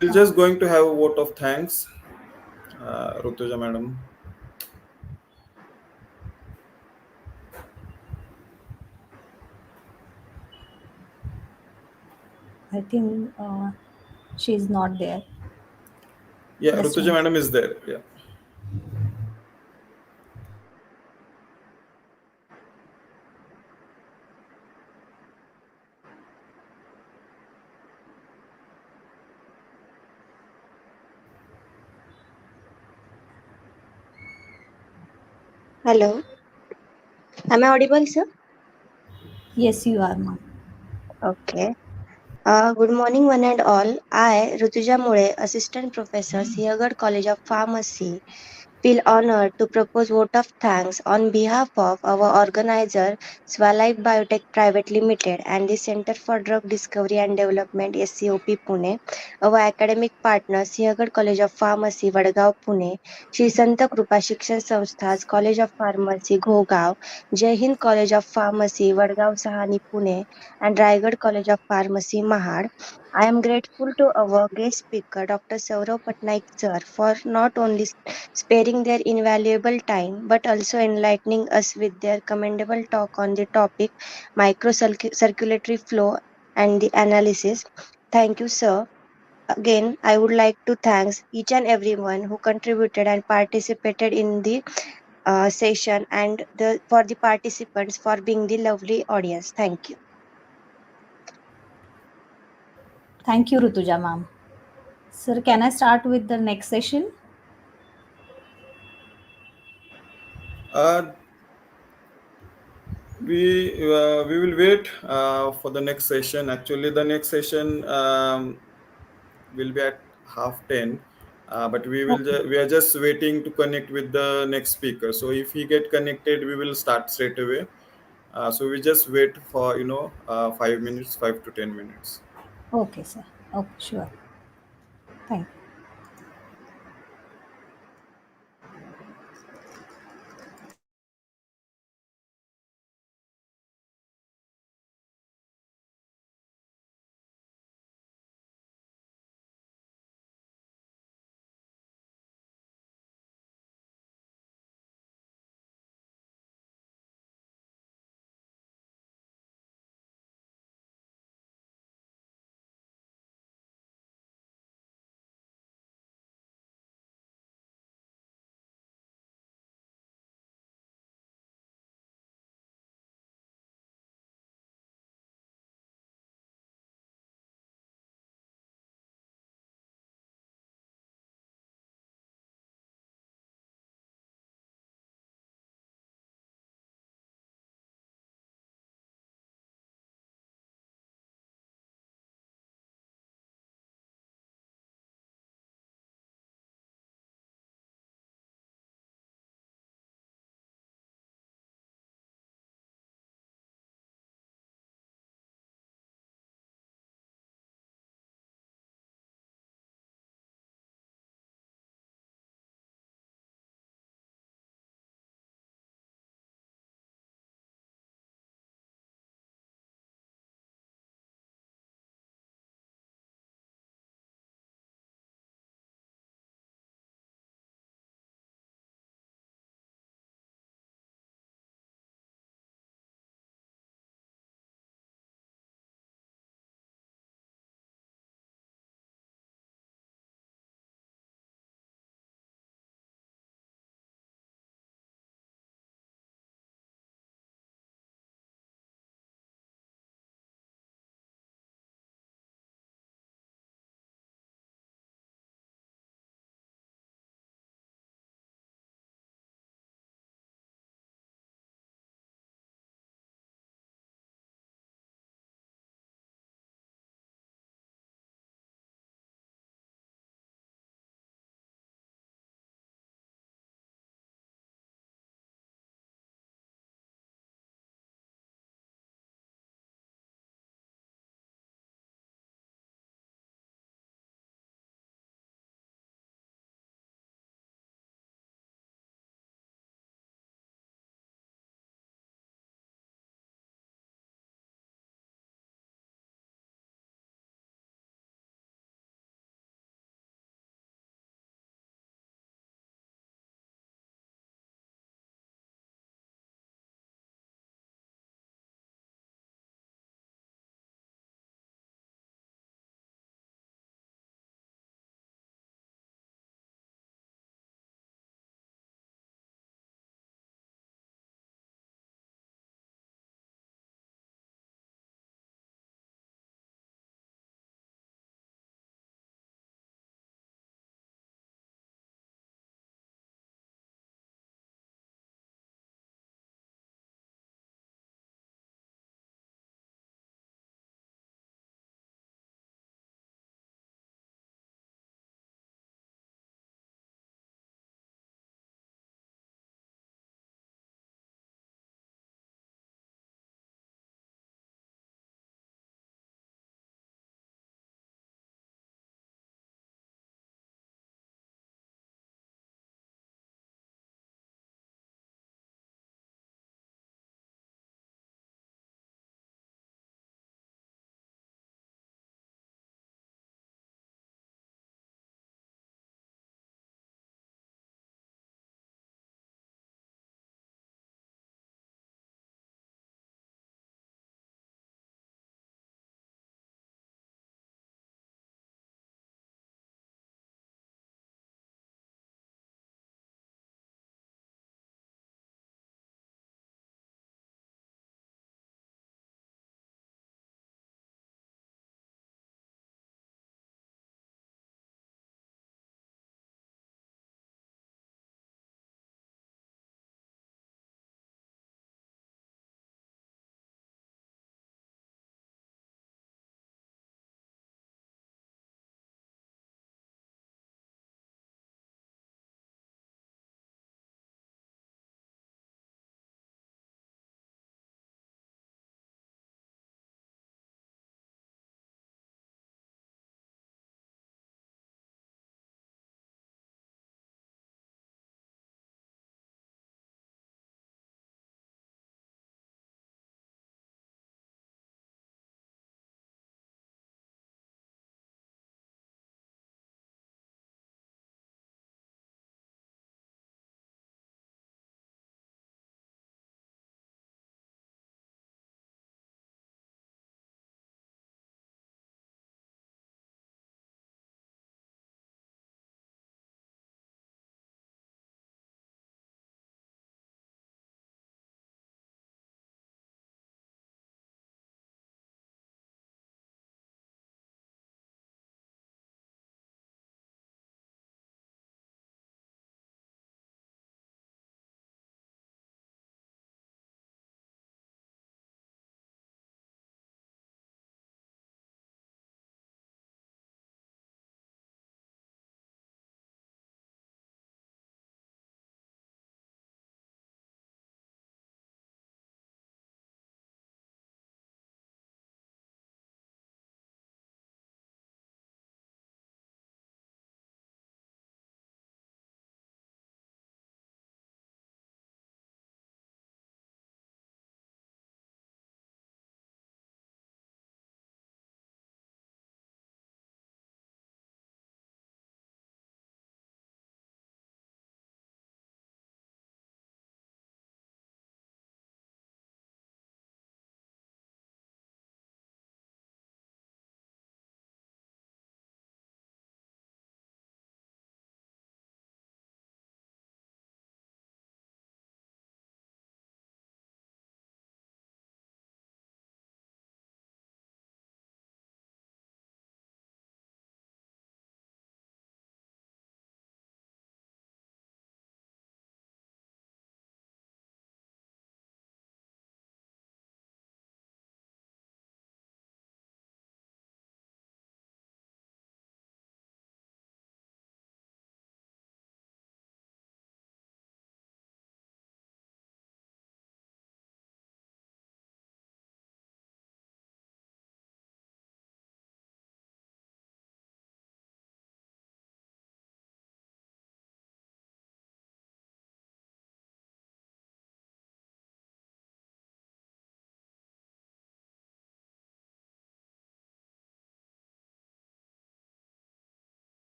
We're just going to have a vote of thanks, Rutuja madam. I think she is not there. Yeah, Just Rutuja one. madam is there. Yeah. Hello, am I audible, sir? Yes, you are, ma'am. Okay. Good morning, one and all. I, Rutuja Mule, Assistant Professor, Siagar College of Pharmacy, feel honored to propose vote of thanks on behalf of our organizer, Swalife Biotech Private Limited, and the Center for Drug Discovery and Development, SCOP Pune, our academic partner, Siagar College of Pharmacy, Vadgaon, Pune, Shri Sant Krupa Shikshan Samsthas, College of Pharmacy, Ghogaon, Jai Hind College of Pharmacy, Vadgaon, Sahani, Pune, and Raigad College of Pharmacy, Mahad. I am grateful to our guest speaker, Dr. Saurav Patnaik sir, for not only sparing their invaluable time but also enlightening us with their commendable talk on the topic microcirculatory flow and the analysis. Thank you, sir. Again, I would like to thank each and everyone who contributed and participated in the session, and for the participants for being the lovely audience. Thank you. Thank you, Rutuja, ma'am. Sir, can I start with the next session? Uh, we will wait for the next session. Actually, the next session will be at 10:30. But Okay. we are just waiting to connect with the next speaker. So if he get connected, we will start straight away. So we just wait for 5 minutes, 5 to 10 minutes. Okay, sir. Okay, sure. Thank you.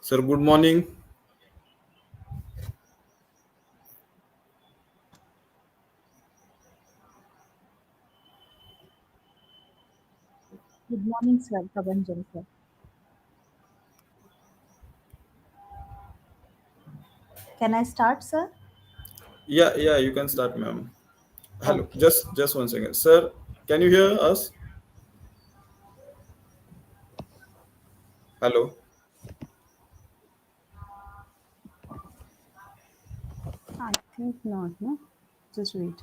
Sir, good morning. Good morning, sir. Prabhanjan, sir. Can I start, sir? Yeah, yeah, you can start, ma'am. Hello, Okay. just 1 second, sir. Can you hear us? Hello. I think not, no? Just wait.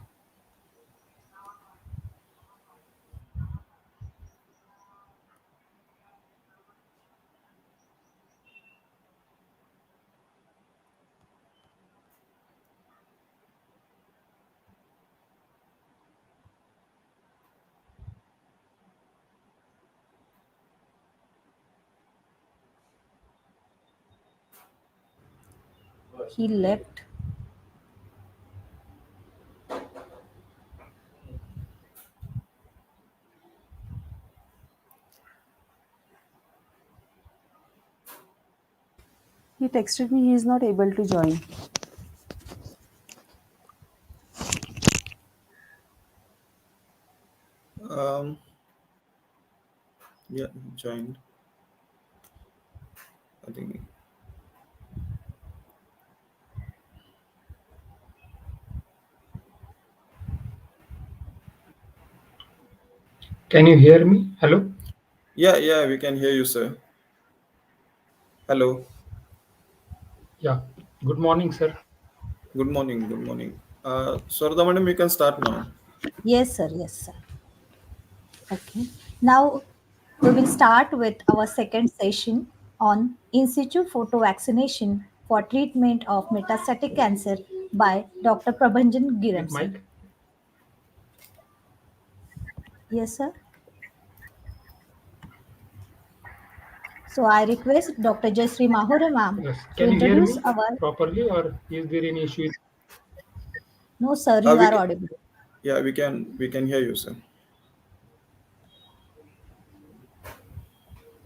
He left. He texted me he is not able to join. Um, yeah, joined. I think. Can you hear me? Hello? Yeah, yeah, we can hear you, sir. Hello. Yeah. Good morning, sir. Good morning. Good morning. Swarda madam, you can start now. Yes, sir. Yes, sir. Okay. Now we will start with our second session on in situ photo vaccination for treatment of metastatic cancer by Dr. Prabhanjan Giram, With sir. mic. Yes, sir. So I request Dr. Jasri Mahure ma'am Yes. to Can you hear introduce me our. properly or is there any issue? No, sir, Uh, you we are can, audible. yeah, we can hear you, sir.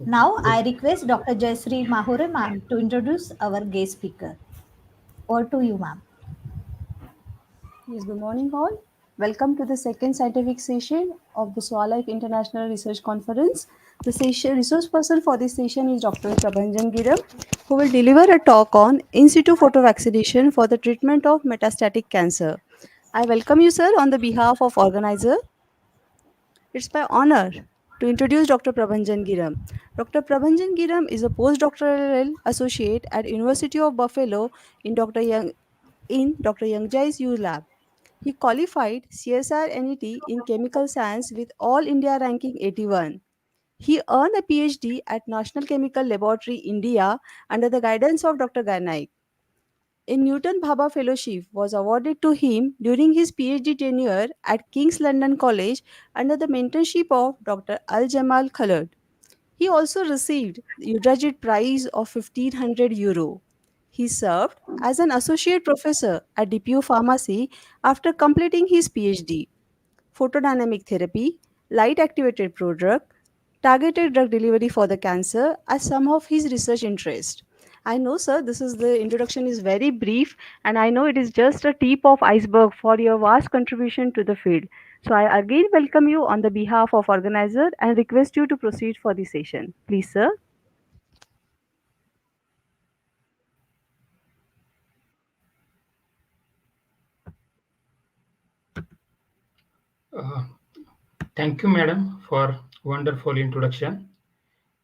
Okay, Now I good. request Dr. Jasri Mahure ma'am to introduce our guest speaker. Over to you, ma'am. Yes, good morning all. Welcome to the second scientific session of the Swalife International Research Conference. The session resource person for this session is Dr. Prabhanjan Giram, who will deliver a talk on in situ photo vaccination for the treatment of metastatic cancer. I welcome you, sir, on the behalf of organizer. It's my honor to introduce Dr. Prabhanjan Giram. Dr. Prabhanjan Giram is a postdoctoral associate at University of Buffalo in Dr. Youngjae's U Lab. He qualified CSR NET in chemical science with all India ranking 81. He earned a PhD at National Chemical Laboratory, India, under the guidance of Dr. Ganaik. A Newton Bhabha Fellowship was awarded to him during his PhD tenure at King's London College under the mentorship of Dr. Al Jamal Khalid. He also received the Udrajit Prize of €1,500. He served as an associate professor at DPU Pharmacy after completing his PhD. Photodynamic therapy, light activated prodrug, targeted drug delivery for the cancer are some of his research interests. I know, sir, this is the introduction is very brief, and I know it is just a tip of iceberg for your vast contribution to the field. So I again welcome you on the behalf of organizer and request you to proceed for the session. Please, sir. Uh, Thank you, madam, for wonderful introduction.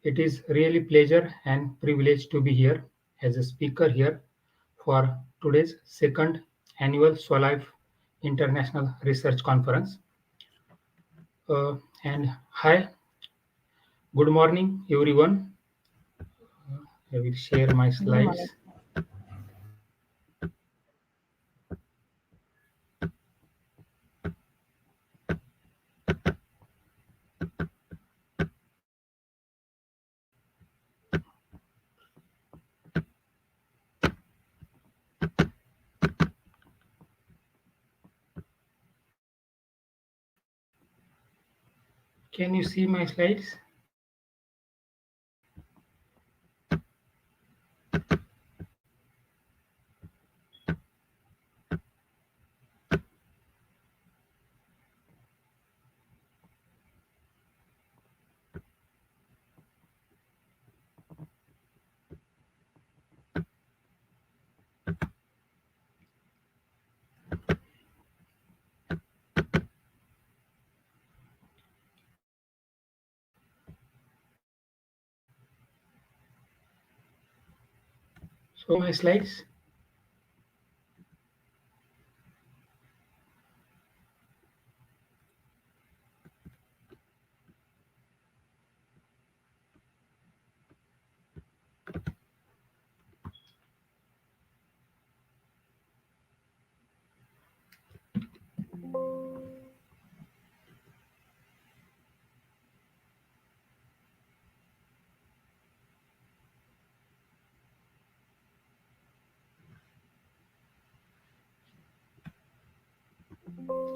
It is really pleasure and privilege to be here as a speaker here for today's second annual Swalife International Research Conference. And hi, good morning, everyone. I will share my Good morning. slides. Can you see my slides? So my slides.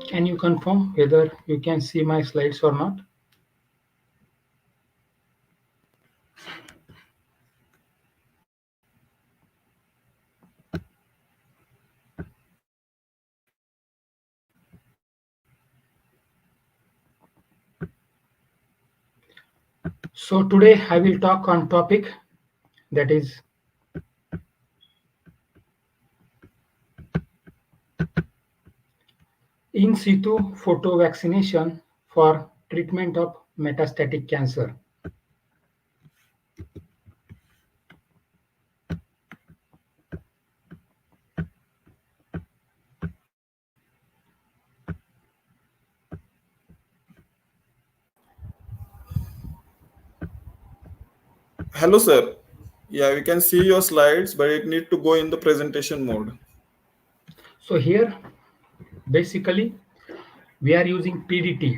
Can you confirm whether you can see my slides or not? So today I will talk on topic that is in situ photo vaccination for treatment of metastatic cancer. Hello, sir. Yeah, we can see your slides, but it need to go in the presentation mode. So here basically we are using PDT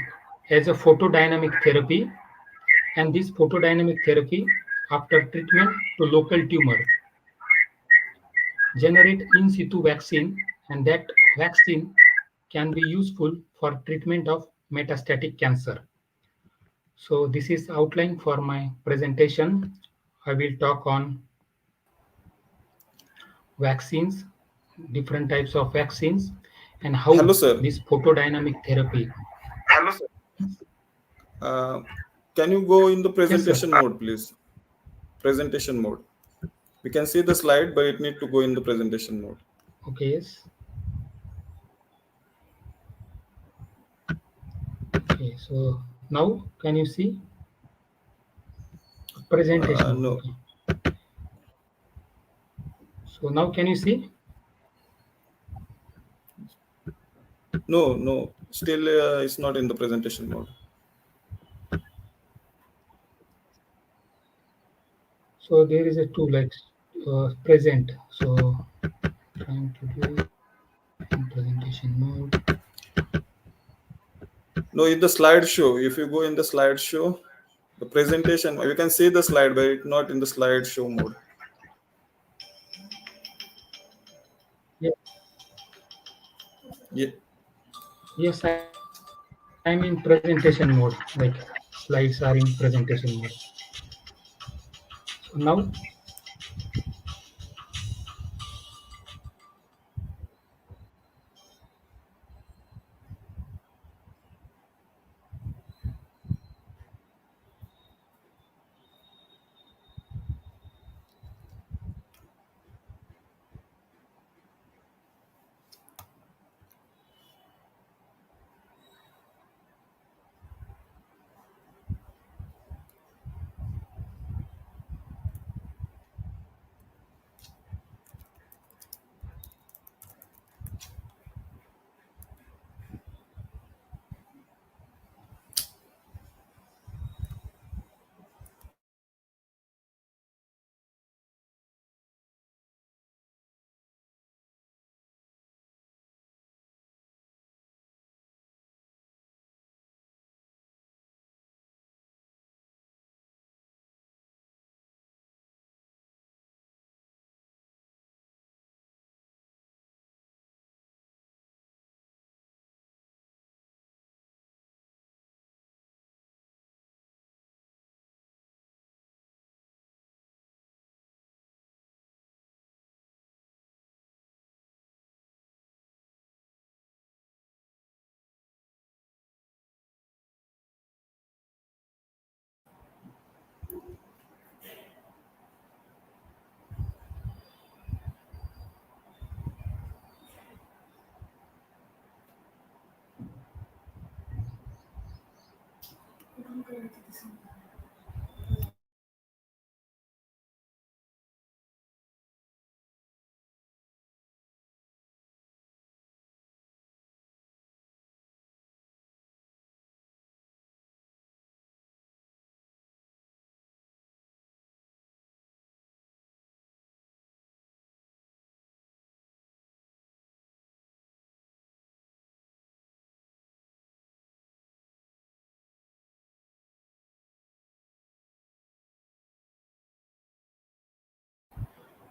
as a photodynamic therapy, and this photodynamic therapy after treatment to local tumor generate in situ vaccine, and that vaccine can be useful for treatment of metastatic cancer. So this is outline for my presentation. I will talk on vaccines, different types of vaccines, and how Hello, sir. this photodynamic therapy. Uh, can you go in the Yes, sir. presentation mode, please? Presentation mode. We can see the slide, but it need to go in the presentation mode. Okay, yes. Okay, so now can you see presentation mode? No, Okay. So now can you see? no. Still, it's not in the presentation mode. So there is a tool like present. So trying to do it in presentation mode. No, in the slideshow. If you go in the slideshow, the presentation, you can see the slide, but it's not in the slideshow mode. Yes, Yeah. yes, I'm in presentation mode. Like slides are in presentation mode. So now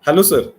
Hello, sir.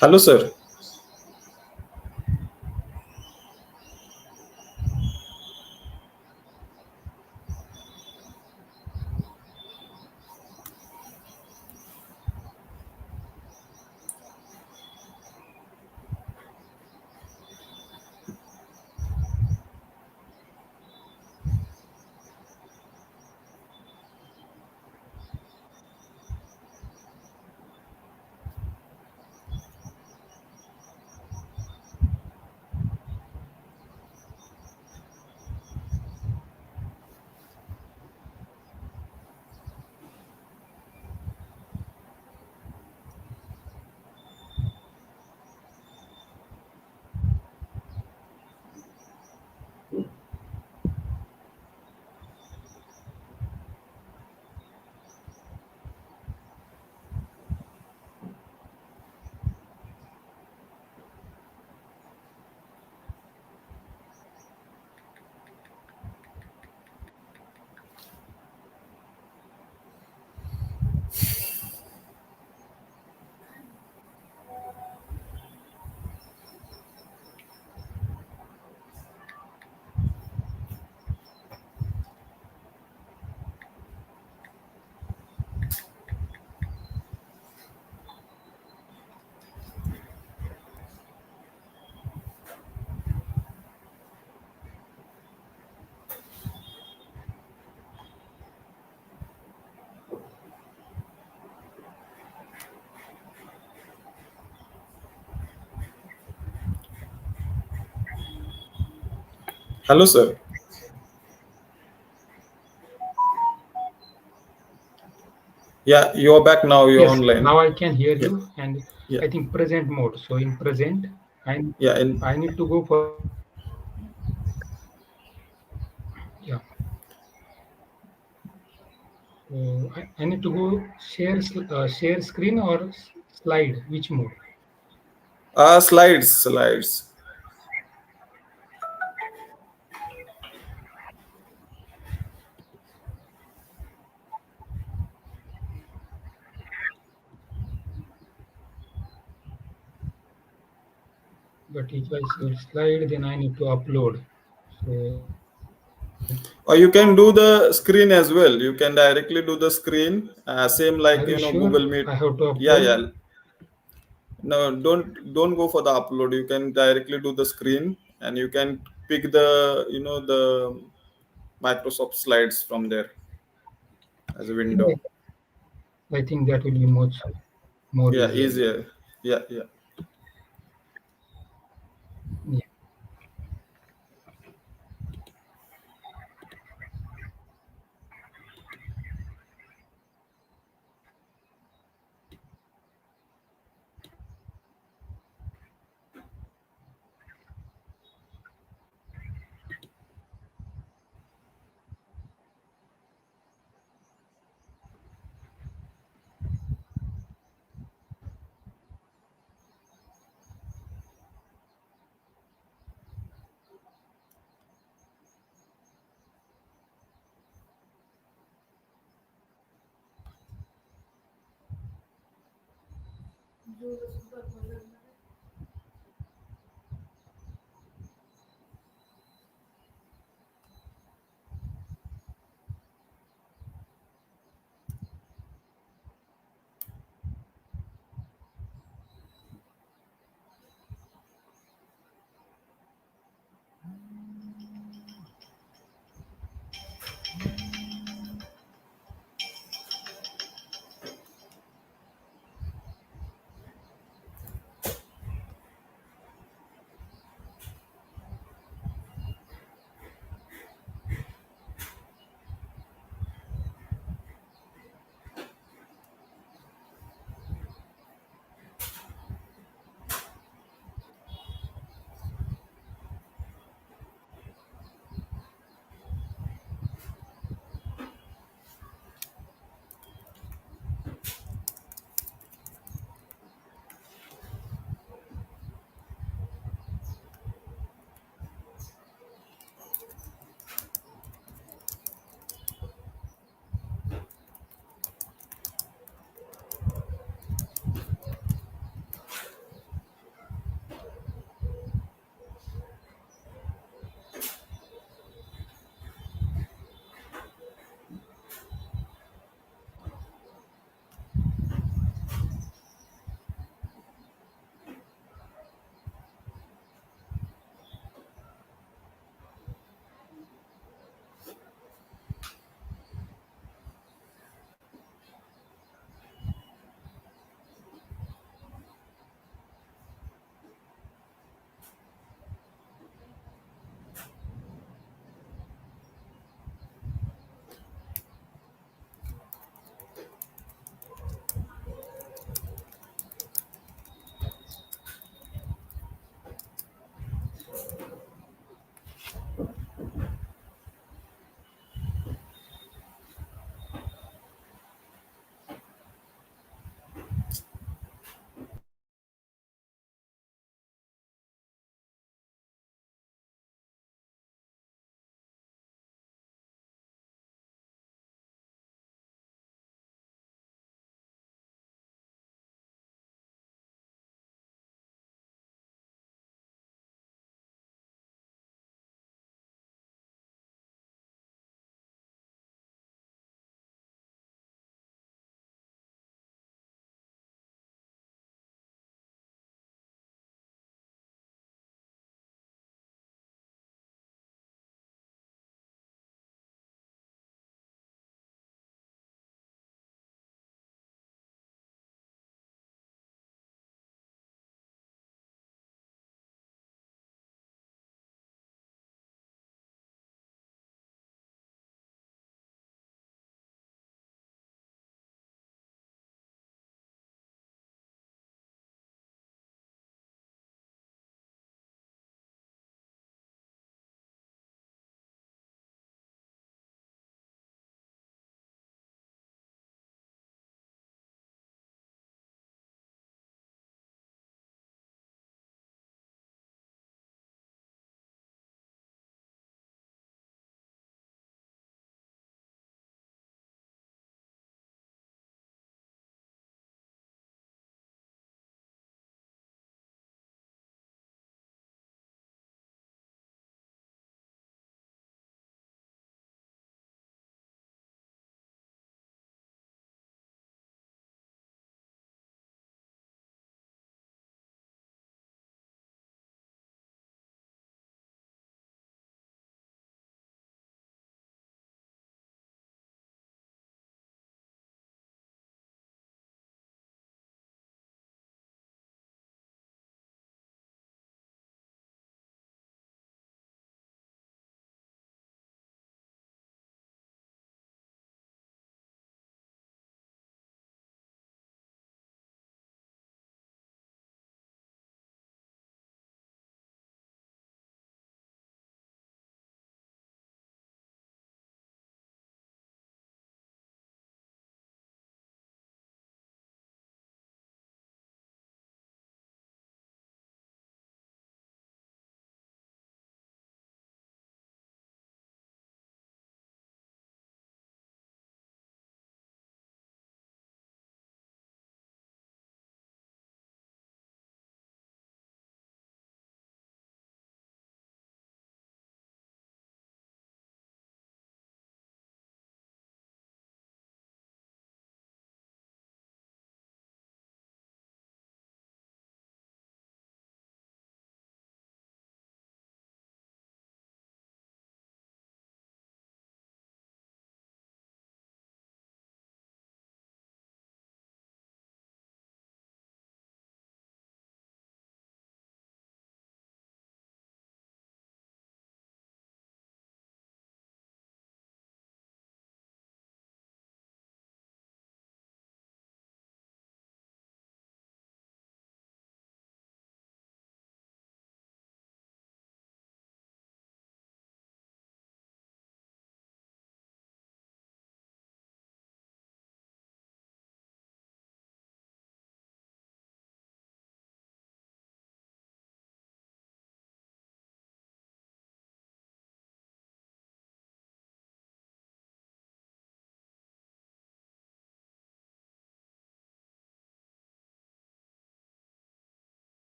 Hello, sir. Hello, sir. Yeah, you're back now. You're Yes, online. now I can hear Yeah, you, and yeah, I think present mode. So in present, I yeah. And I need to go for, yeah. I need to go share screen or slide. Which mode? slides. But if I share slide, then I need to upload. So Or you can do the screen as well. You can directly do the screen. Same are like you sure Google I Meet. have to Yeah, upload? yeah. No, don't go for the upload. You can directly do the screen, and you can pick the the Microsoft slides from there as a Yeah, window. I think that will be much more Yeah, easier. easier. Yeah, yeah. Yeah.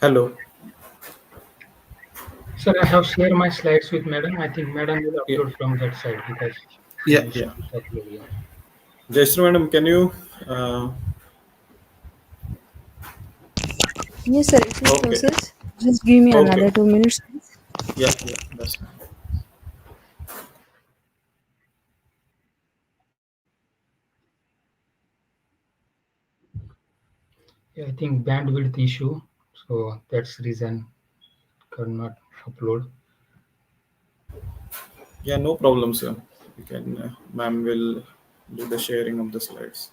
Hello. Sir, I have shared my slides with madam. I think madam will Yeah, upload from that side because she yeah, mentioned yeah. to upload here. Jayshree madam, can you? Uh, Yes, sir, it's in okay, process. Just give me okay. another 2 minutes. Yeah, yeah, that's fine. Yeah, I think bandwidth issue, so that's reason cannot upload. Yeah, no problem, sir. You can, ma'am will do the sharing of the slides.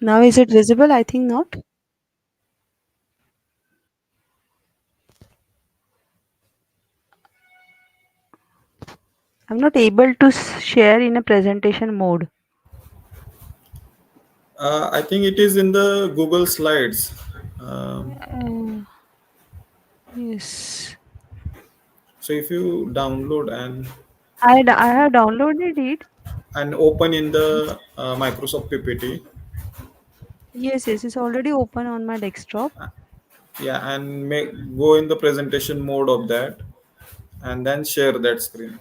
Now is it visible? I think not. I'm not able to share in a presentation mode. I think it is in the Google Slides. Uh, yes. So if you download I have downloaded it. and open in the Microsoft PPT, Yes, yes, it's already open on my desktop. yeah, and make go in the presentation mode of that, and then share that screen.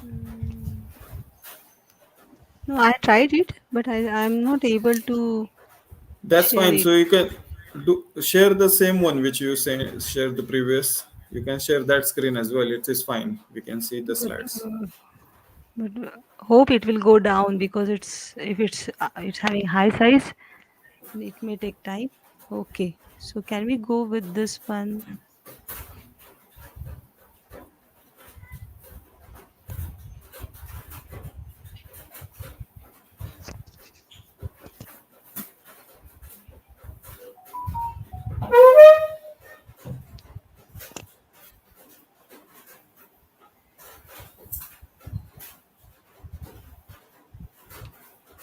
Mm, no, I tried it, but I'm not able to That's share fine. it. So you can do share the same one which you say share the previous. You can share that screen as well. It is fine. We can see the But, slides. hope it will go down because it's if it's having high size, it may take time. Okay, so can we go with this one?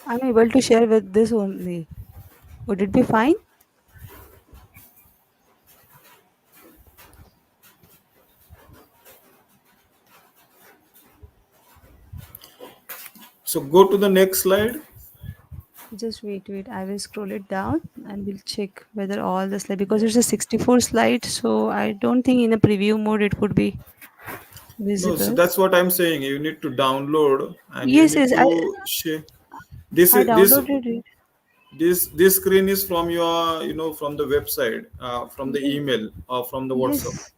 I'm able to share with this only. Would it be fine? So go to the next slide. Just wait. I will scroll it down and we'll check whether all the slide because it's a 64 slide, so I don't think in a preview mode it would be No, so visible. that's what I'm saying. You need to download and you Yes, need yes, I to share. This I is this downloaded it. this screen is from your from the website, from the Yes, email or from the WhatsApp. yes,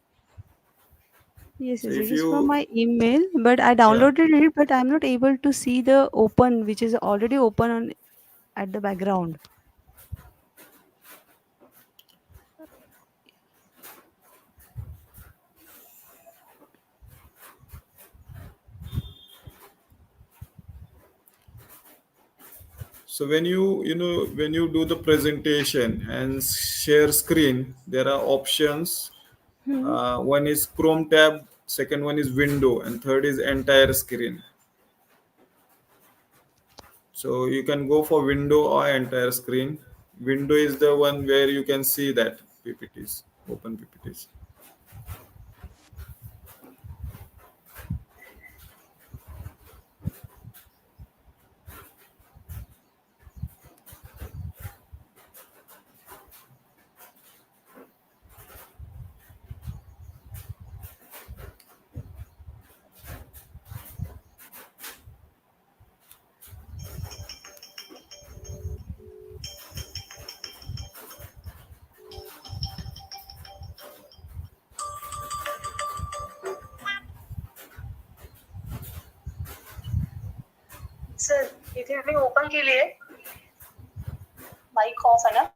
yes, So yes. if It is from you my email, but I yeah, downloaded it, but I'm not able to see the open, which is already open on at the background. so when you do the presentation and share screen, there are options. Hmm. One is Chrome tab, second one is window, and third is entire screen. So you can go for window or entire screen. Window is the one where you can see that PPTs, open PPTs. Sir इथे मी open केली आहे mike of आहे ना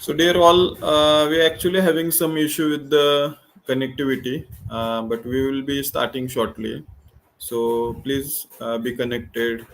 So dear all, we're actually having some issue with the connectivity, but we will be starting shortly. So please be connected.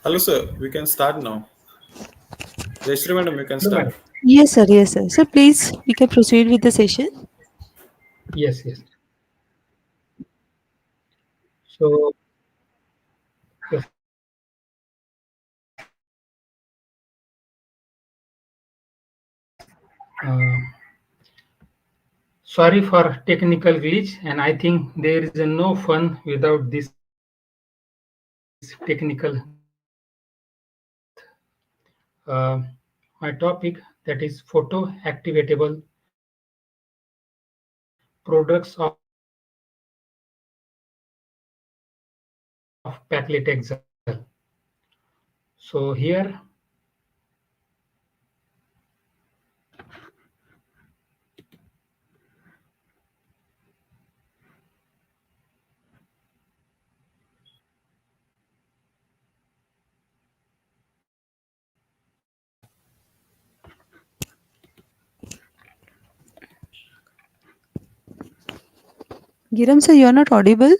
Hello sir, we can start now. Jayashree madam, you can Hello, start. madam. Yes, sir. Yes, sir. So please, we can proceed with the session. Yes, yes. So, yes, sorry for technical glitch, and I think there is no fun without this technical glitch. My topic, that is photo activatable products of paclitaxel. So here, Giram, sir, you are not audible.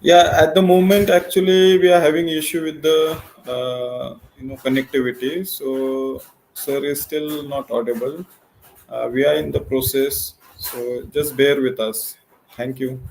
Yeah, at the moment, actually, we are having issue with the connectivity. So, sir is still not audible. We are in the process, so just bear with us. Thank you.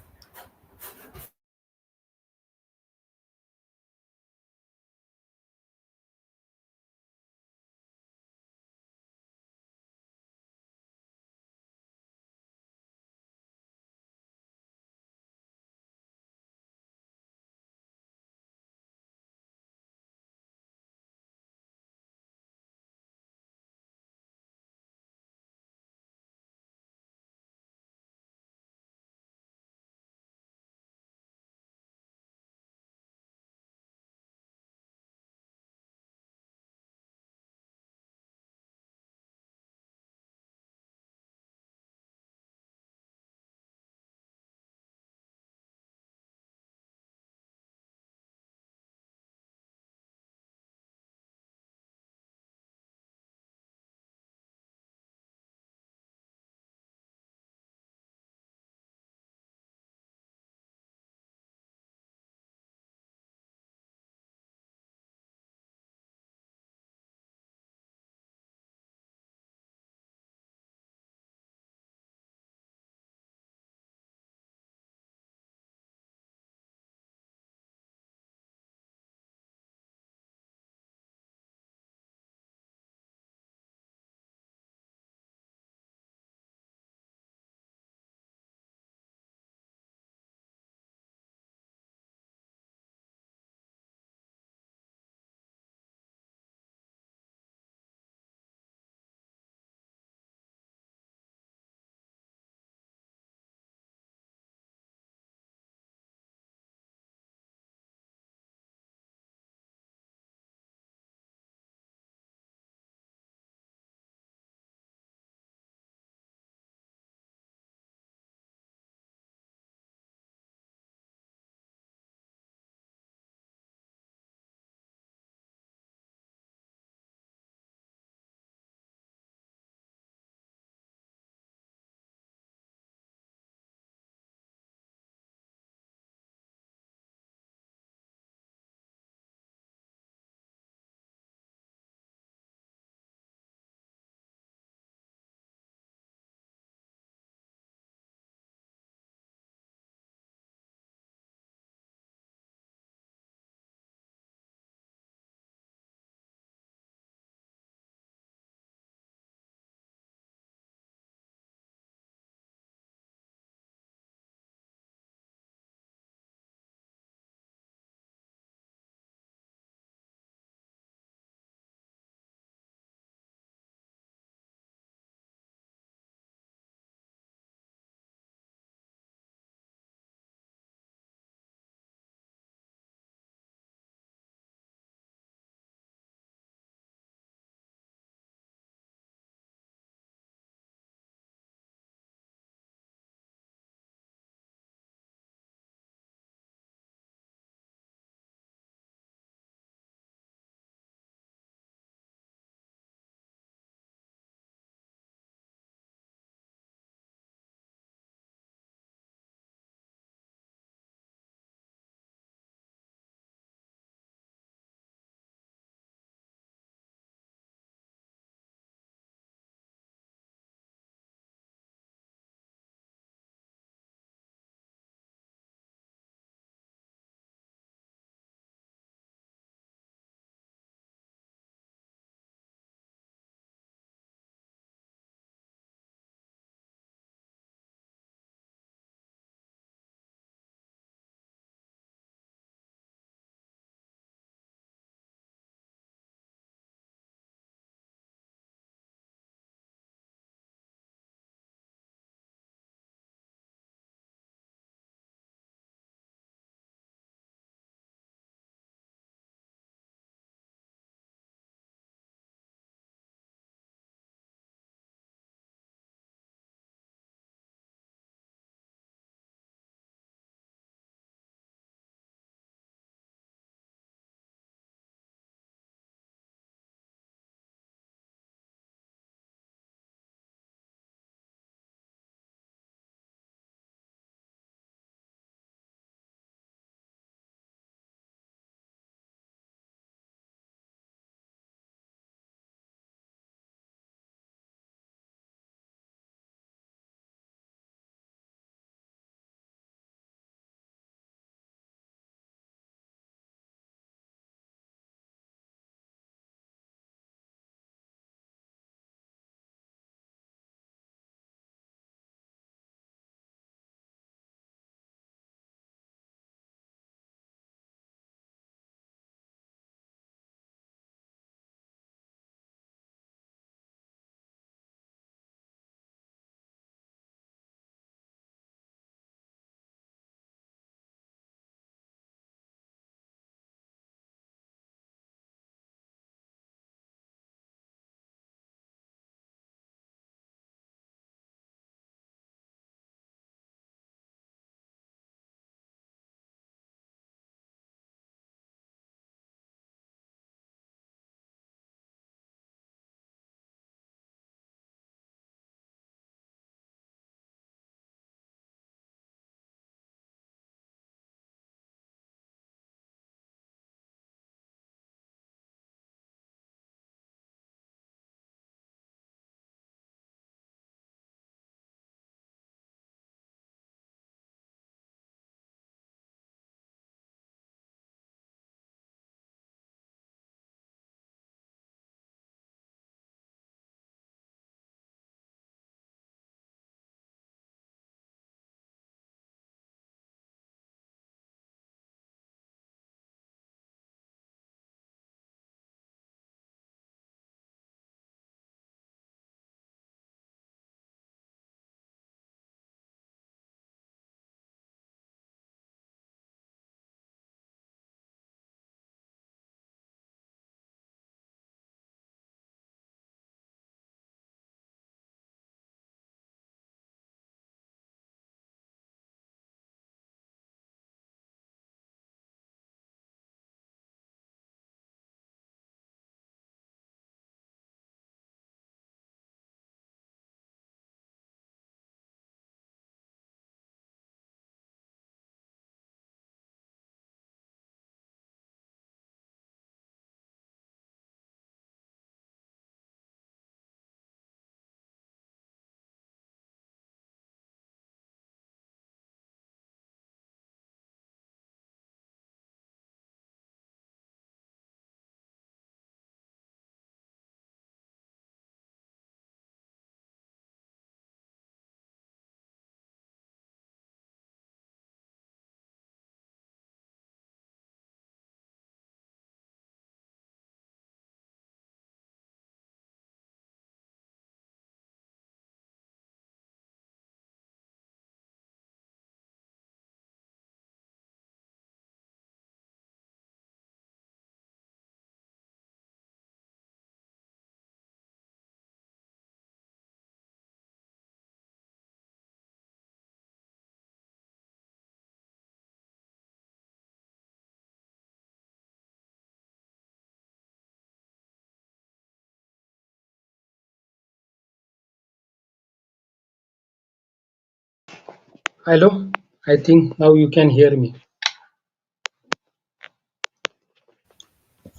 Hello, I think now you can hear me.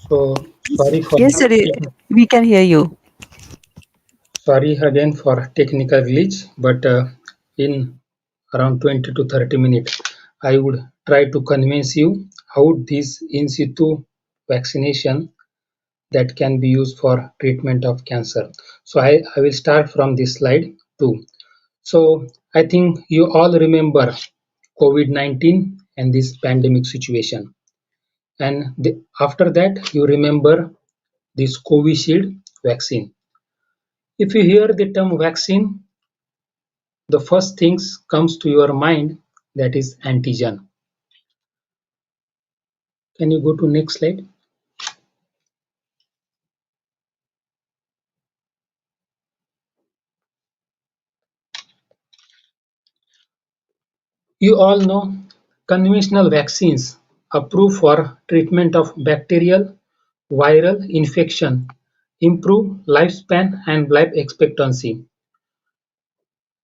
So sorry for Yes, sir. We can hear you. sorry again for technical glitch, but in around 20 to 30 minutes, I would try to convince you how this in situ vaccination that can be used for treatment of cancer. So I will start from this slide too. So I think you all remember COVID-19 and this pandemic situation. And after that, you remember this Covishield vaccine. If you hear the term vaccine, the first things comes to your mind that is antigen. Can you go to next slide? You all know conventional vaccines approved for treatment of bacterial, viral infection, improve lifespan and life expectancy.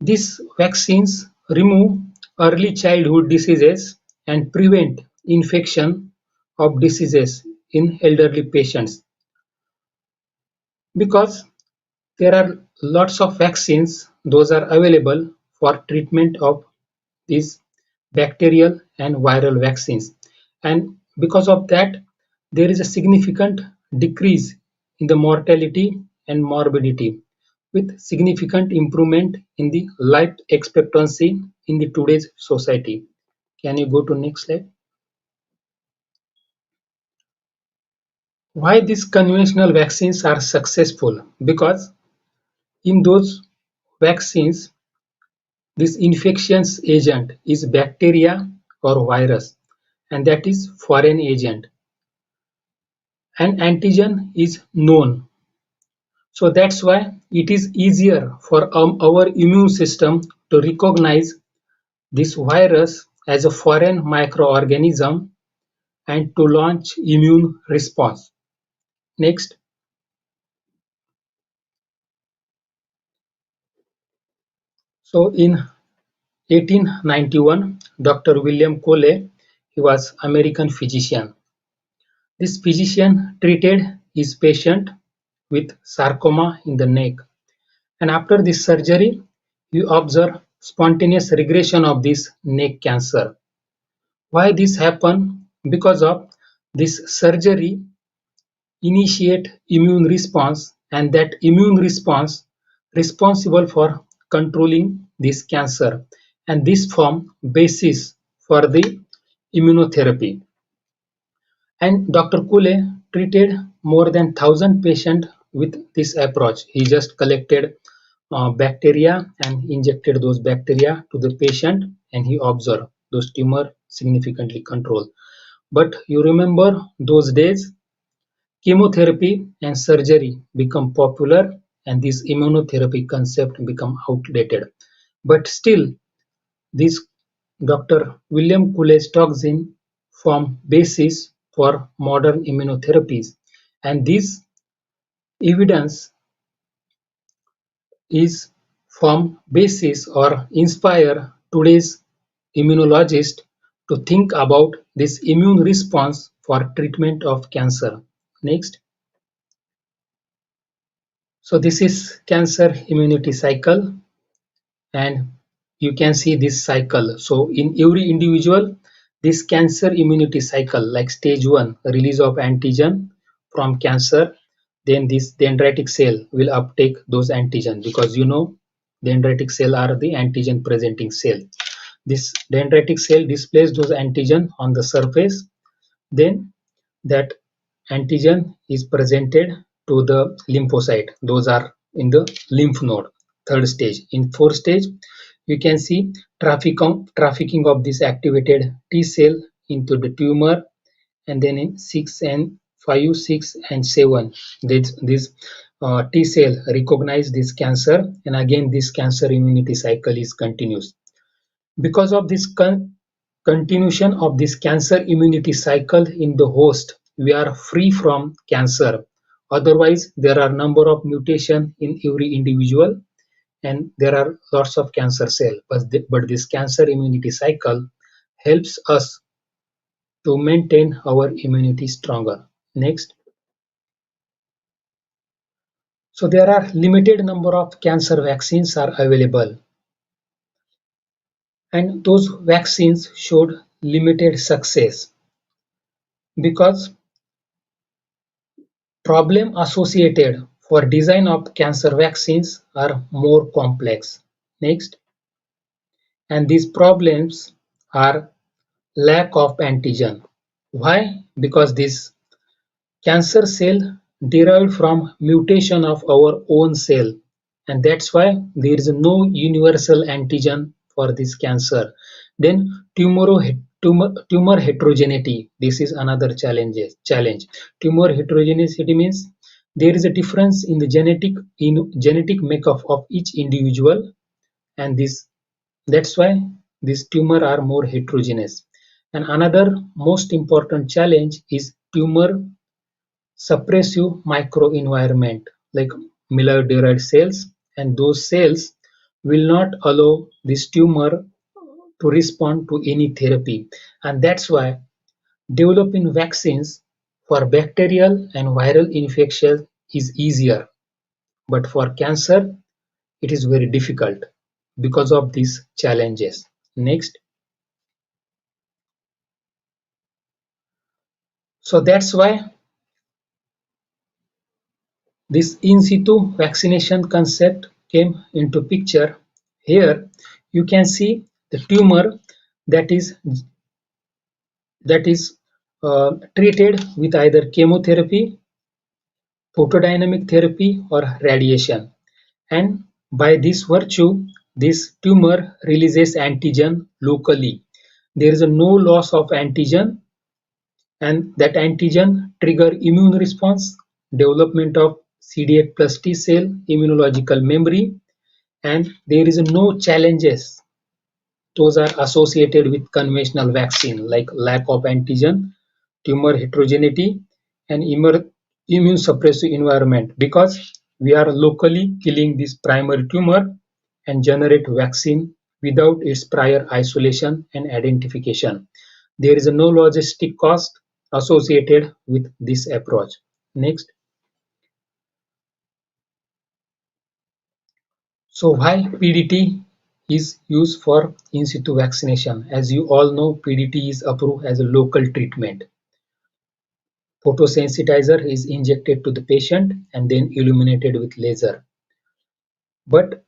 These vaccines remove early childhood diseases and prevent infection of diseases in elderly patients because there are lots of vaccines those are available for treatment of these bacterial and viral vaccines, and because of that there is a significant decrease in the mortality and morbidity with significant improvement in the life expectancy in the today's society. Can you go to next slide? Why these conventional vaccines are successful? Because in those vaccines this infections agent is bacteria or virus, and that is foreign agent. An antigen is known, so that's why it is easier for our immune system to recognize this virus as a foreign microorganism and to launch immune response. Next. So in 1891, Dr. William Cole, he was American physician. This physician treated his patient with sarcoma in the neck, and after this surgery, he observed spontaneous regression of this neck cancer. Why this happened? Because of this surgery initiate immune response, and that immune response responsible for controlling this cancer, and this form basis for the immunotherapy. And Dr. Kule treated more than 1,000 patients with this approach. He just collected bacteria and injected those bacteria to the patient, and he observed those tumor significantly controlled. But you remember those days, chemotherapy and surgery become popular, and this immunotherapy concept become outdated. But still, this Dr. William Coule's toxin form basis for modern immunotherapies, and this evidence is form basis or inspire today's immunologist to think about this immune response for treatment of cancer. Next. So this is cancer immunity cycle, and you can see this cycle. So in every individual, this cancer immunity cycle, like stage 1 release of antigen from cancer, then this dendritic cell will uptake those antigen, because you know dendritic cell are the antigen presenting cell. This dendritic cell displays those antigen on the surface, then that antigen is presented to the lymphocyte. Those are in the lymph node. Third stage. In fourth stage, you can see trafficking of this activated T cell into the tumor, and then in 6 and 5, 6 and 7, this T cell recognize this cancer, and again this cancer immunity cycle is continuous. Because of this continuation of this cancer immunity cycle in the host, we are free from cancer. Otherwise, there are number of mutation in every individual, and there are lots of cancer cell, but this cancer immunity cycle helps us to maintain our immunity stronger. Next. So there are limited number of cancer vaccines are available, and those vaccines showed limited success because problem associated for design of cancer vaccines are more complex. Next. And these problems are lack of antigen. Why? Because this cancer cell derived from mutation of our own cell, and that's why there is no universal antigen for this cancer. Then tumor heterogeneity. This is another challenge. Tumor heterogeneity means there is a difference in the genetic makeup of each individual, and that's why these tumor are more heterogeneous. And another most important challenge is tumor suppressive microenvironment like myeloid-derived cells, and those cells will not allow this tumor to respond to any therapy. And that's why developing vaccines for bacterial and viral infection is easier, but for cancer it is very difficult because of these challenges. Next. So that's why this in situ vaccination concept came into picture. Here you can see the tumor that is treated with either chemotherapy, photodynamic therapy, or radiation. And by this virtue, this tumor releases antigen locally. There is no loss of antigen, and that antigen trigger immune response, development of CD8 plus T cell immunological memory, and there is no challenges those are associated with conventional vaccine like lack of antigen, tumor heterogeneity, and immune suppressive environment, because we are locally killing this primary tumor and generate vaccine without its prior isolation and identification. There is no logistic cost associated with this approach. Next. So why PDT is used for in situ vaccination? As you all know, PDT is approved as a local treatment. Photosensitizer is injected to the patient and then illuminated with laser. But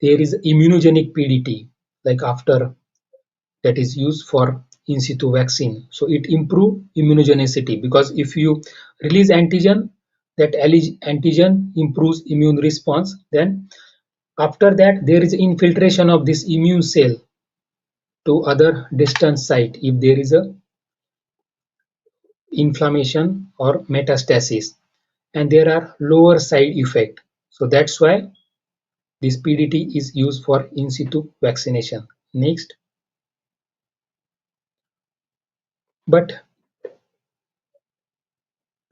there is immunogenic PDT, like after that is used for in situ vaccine. So it improves immunogenicity, because if you release antigen, that antigen improves immune response. Then after that, there is infiltration of this immune cell to other distant site if there is a inflammation or metastasis, and there are lower side effect. So that's why this PDT is used for in situ vaccination. Next. But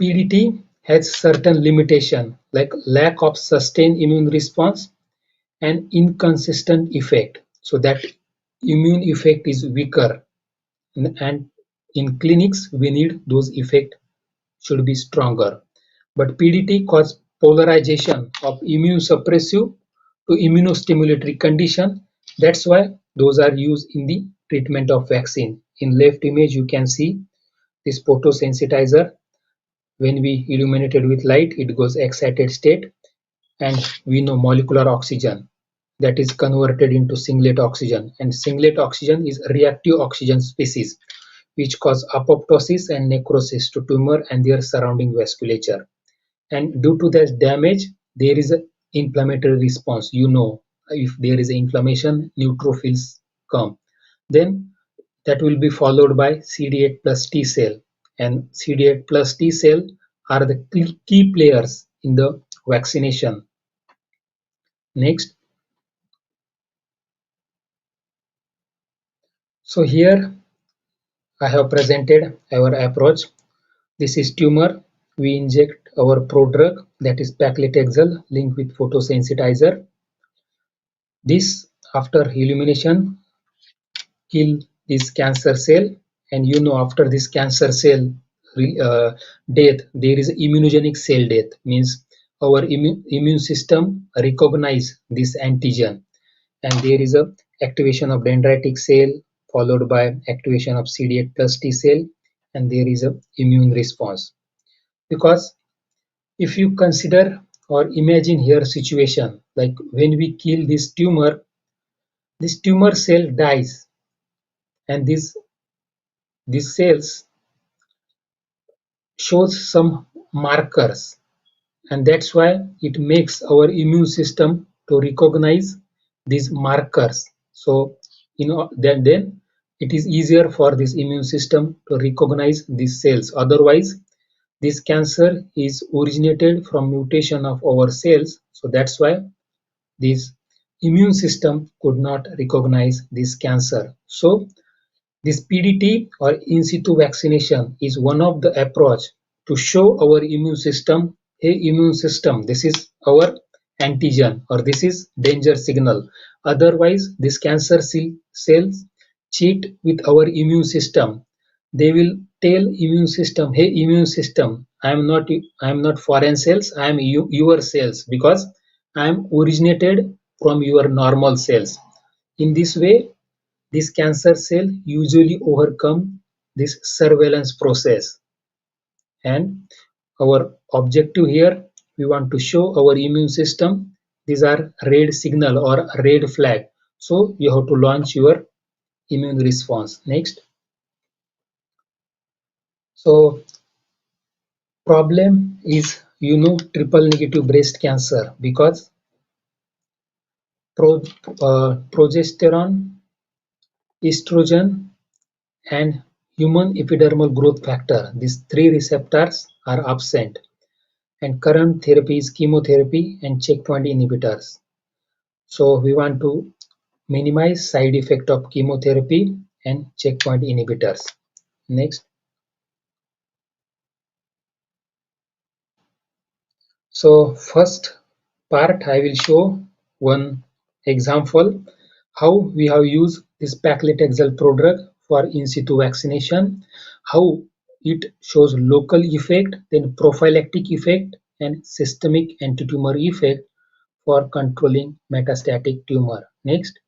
PDT has certain limitation like lack of sustained immune response and inconsistent effect. So that immune effect is weaker, and in clinics we need those effect should be stronger. But PDT causes polarization of immune suppressive to immunostimulatory condition. That's why those are used in the treatment of vaccine. In left image you can see this photosensitizer. When we illuminate it with light, it goes excited state, and we know molecular oxygen that is converted into singlet oxygen, and singlet oxygen is reactive oxygen species which cause apoptosis and necrosis to tumor and their surrounding vasculature. And due to that damage, there is an inflammatory response. You know, if there is inflammation, neutrophils come. Then that will be followed by CD8 plus T cell, and CD8 plus T cell are the key players in the vaccination. Next. So here I have presented our approach. This is tumor. We inject our prodrug, that is paclitaxel, linked with photosensitizer. This, after illumination, kill this cancer cell, and after this cancer cell death, there is immunogenic cell death, means our immune system recognize this antigen, and there is a activation of dendritic cell followed by activation of CD8 plus T cell, and there is a immune response. Because if you consider or imagine here situation, like when we kill this tumor cell dies, and these cells shows some markers, and that's why it makes our immune system to recognize these markers. So then it is easier for this immune system to recognize these cells. Otherwise, this cancer is originated from mutation of our cells, so that's why this immune system could not recognize this cancer. So this PDT or in situ vaccination is one of the approach to show our immune system, hey immune system, this is our antigen or this is danger signal. Otherwise, this cancer cells cheat with our immune system. They will tell immune system, hey immune system, I am not foreign cells, I am your cells, because I am originated from your normal cells. In this way, this cancer cell usually overcome this surveillance process, and our objective here, we want to show our immune system these are red signal or red flag, so you have to launch your immune response. Next. So problem is triple negative breast cancer, because progesterone, estrogen, and human epidermal growth factor, these three receptors are absent, and current therapy is chemotherapy and checkpoint inhibitors. So we want to minimize side effect of chemotherapy and checkpoint inhibitors. Next. So first part, I will show one example how we have used this paclitaxel prodrug for in situ vaccination, how it shows local effect, then prophylactic effect, and systemic antitumor effect for controlling metastatic tumor. Next.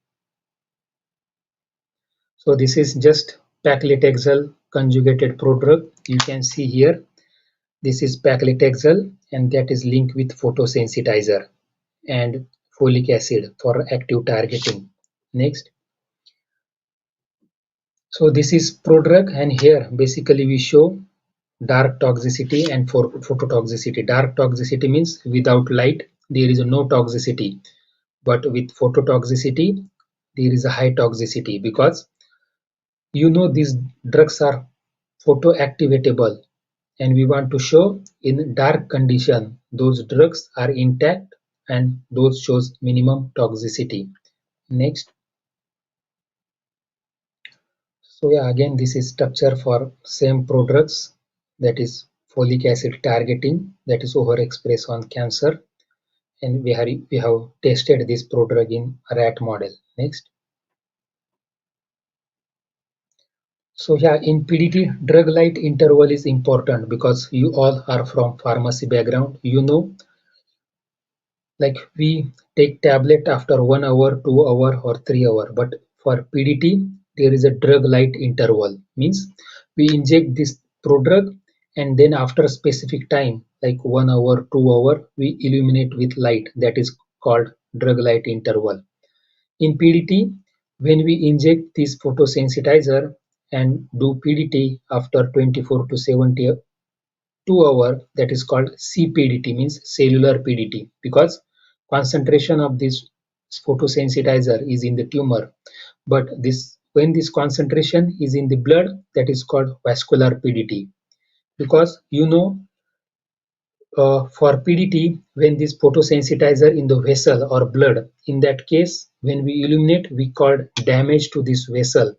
So this is just paclitaxel conjugated prodrug. You can see here, this is paclitaxel, and that is linked with photosensitizer and folic acid for active targeting. Next. So this is prodrug, and here basically we show dark toxicity and for phototoxicity. Dark toxicity means without light there is no toxicity, but with phototoxicity there is a high toxicity, because these drugs are photoactivatable, and we want to show in dark condition those drugs are intact and those shows minimum toxicity. Next. So yeah, again this is structure for same prodrugs, that is folic acid targeting, that is overexpressed on cancer, and we have tested this prodrug in rat model. Next. So yeah, in PDT, drug light interval is important, because you all are from pharmacy background. Like we take tablet after 1 hour, 2 hour, or 3 hour, but for PDT there is a drug light interval. Means we inject this prodrug, and then after a specific time, like 1 hour, 2 hour, we illuminate with light. That is called drug light interval. In PDT, when we inject this photosensitizer and do PDT after 24 to 72 hours, that is called CPDT, means cellular PDT, because concentration of this photosensitizer is in the tumor, but when this concentration is in the blood, that is called vascular PDT. Because for PDT, when this photosensitizer in the vessel or blood, in that case, when we illuminate, we called damage to this vessel,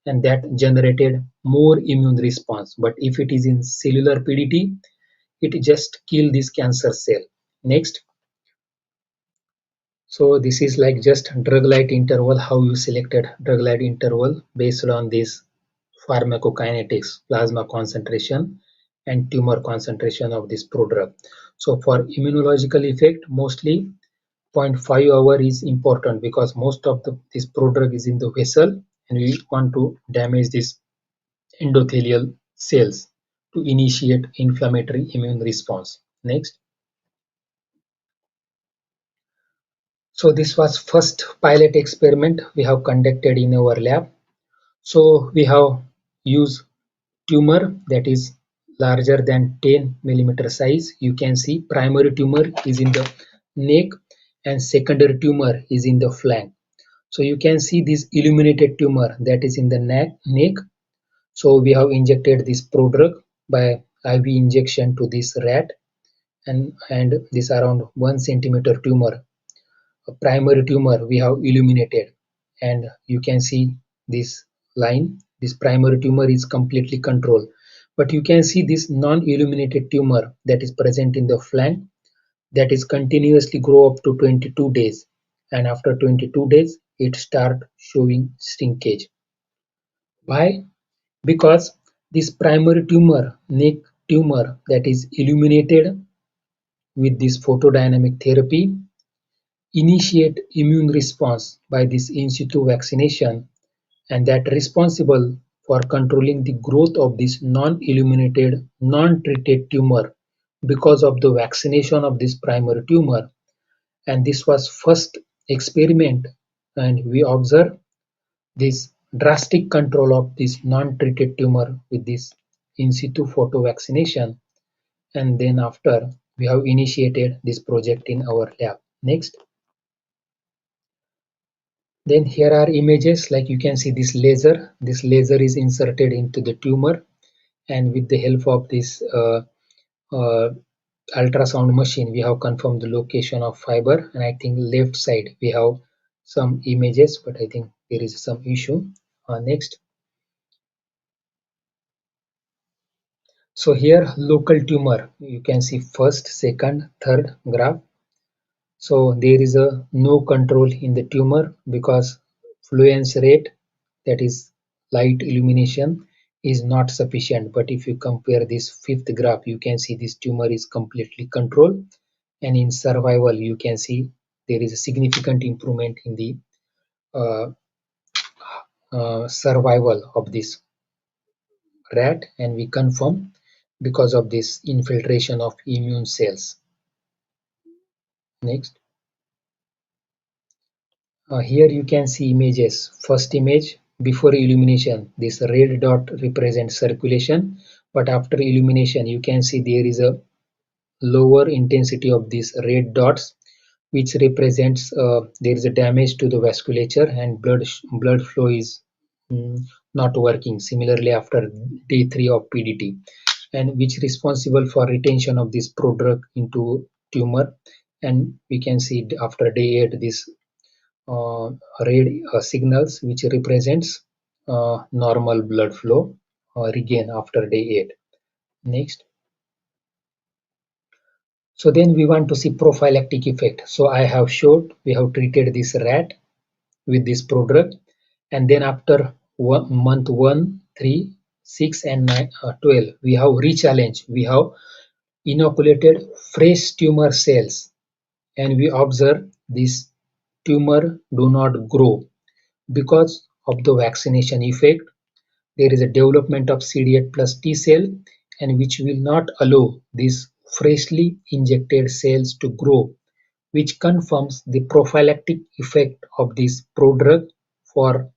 and that generated more immune response. But if it is in cellular PDT, it just kill this cancer cell. Next. So this is like just drug light interval, how you selected drug light interval based on this pharmacokinetics, plasma concentration and tumor concentration of this prodrug. So for immunological effect, mostly zero point 0.5 hour is important because most of this prodrug is in the vessel and we want to damage this endothelial cells to initiate inflammatory immune response. Next. So this was first pilot experiment we have conducted in our lab. So we have used tumor that is larger than 10 millimeter size. You can see primary tumor is in the neck and secondary tumor is in the flank. So you can see this illuminated tumor that is in the neck. So we have injected this prodrug by IV injection to this rat, and this around 1 centimeter tumor, a primary tumor we have illuminated, and you can see this line. This primary tumor is completely controlled, but you can see this non-illuminated tumor that is present in the flank, that is continuously grow up to 22 days, and after 22 days it start showing shrinkage. Why? Because this primary tumor, neck tumor that is illuminated with this photodynamic therapy, initiate immune response by this in situ vaccination, and that responsible for controlling the growth of this non-illuminated, non-treated tumor because of the vaccination of this primary tumor. And this was first experiment, and we observed this drastic control of this non-treated tumor with this in situ photo vaccination. And then after we have initiated this project in our lab. Next. Then here are images, like you can see this laser. This laser is inserted into the tumor, and with the help of this uh, ultrasound machine, we have confirmed the location of fiber. And I think left side we have some images, but I think there is some issue. Next. So here local tumor, you can see first, second, third graph. So there is a no control in the tumor because fluence rate, that is light illumination, is not sufficient. But if you compare this fifth graph, you can see this tumor is completely controlled, and in survival you can see there is a significant improvement in the uh, survival of this rat, and we confirm because of this infiltration of immune cells. Next. Here you can see images. First image, before illumination, this red dot represents circulation, but after illumination you can see there is a lower intensity of these red dots, which represents there is a damage to the vasculature and blood flow is mm, not working. Similarly, after day 3 of PDT, and which responsible for retention of this prodrug into tumor, and we can see after day 8 this uh, red signals which represents normal blood flow regain after day 8. Next. So then we want to see prophylactic effect. So I have showed we have treated this rat with this prodrug, and then after month 1, 3, 6 and 9, 12 we have rechallenged. We have inoculated fresh tumor cells, and we observe this tumor do not grow because of the vaccination effect. There is a development of CD8 plus T cell, and which will not allow these freshly injected cells to grow, which confirms the prophylactic effect of this prodrug for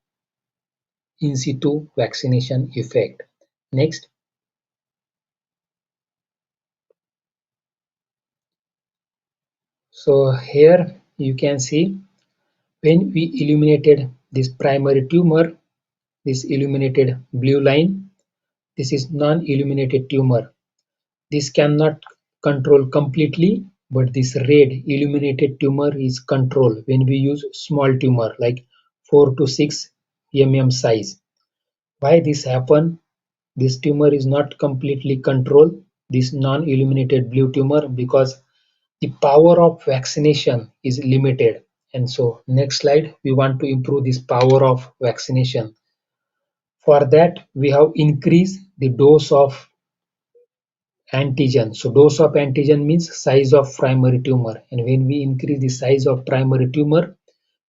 in situ vaccination effect. Next. So here you can see when we illuminated this primary tumor, this illuminated blue line, this is non-illuminated tumor. This cannot control completely, but this red illuminated tumor is controlled when we use small tumor like 4 to 6 mm size. Why this happen? This tumor is not completely controlled, this non-illuminated blue tumor, because the power of vaccination is limited, And so next slide, we want to improve this power of vaccination. For that, we have increased the dose of antigen. So dose of antigen means size of primary tumor. And when we increase the size of primary tumor,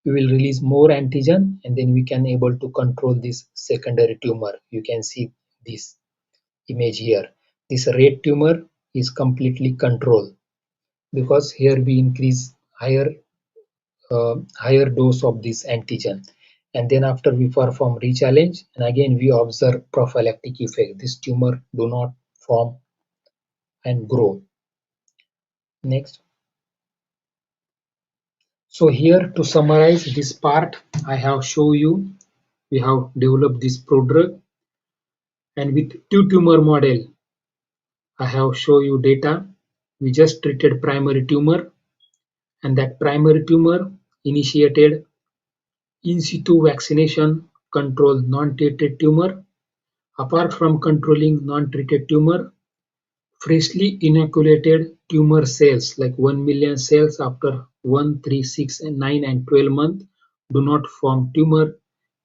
we will release more antigen and then we can able to control this secondary tumor. You can see this image here. This red tumor is completely controlled because here we increase higher dose of this antigen, and then after we perform rechallenge and again we observe prophylactic effect. This tumor do not form and grow. Next. So here to summarize this part, I have shown you we have developed this prodrug, and with two tumor model I have shown you data. We just treated primary tumor, and that primary tumor initiated in situ vaccination control non-treated tumor. Apart from controlling non-treated tumor, freshly inoculated tumor cells like 1 million cells after 1, 3, 6, and 9 and 12 months do not form tumor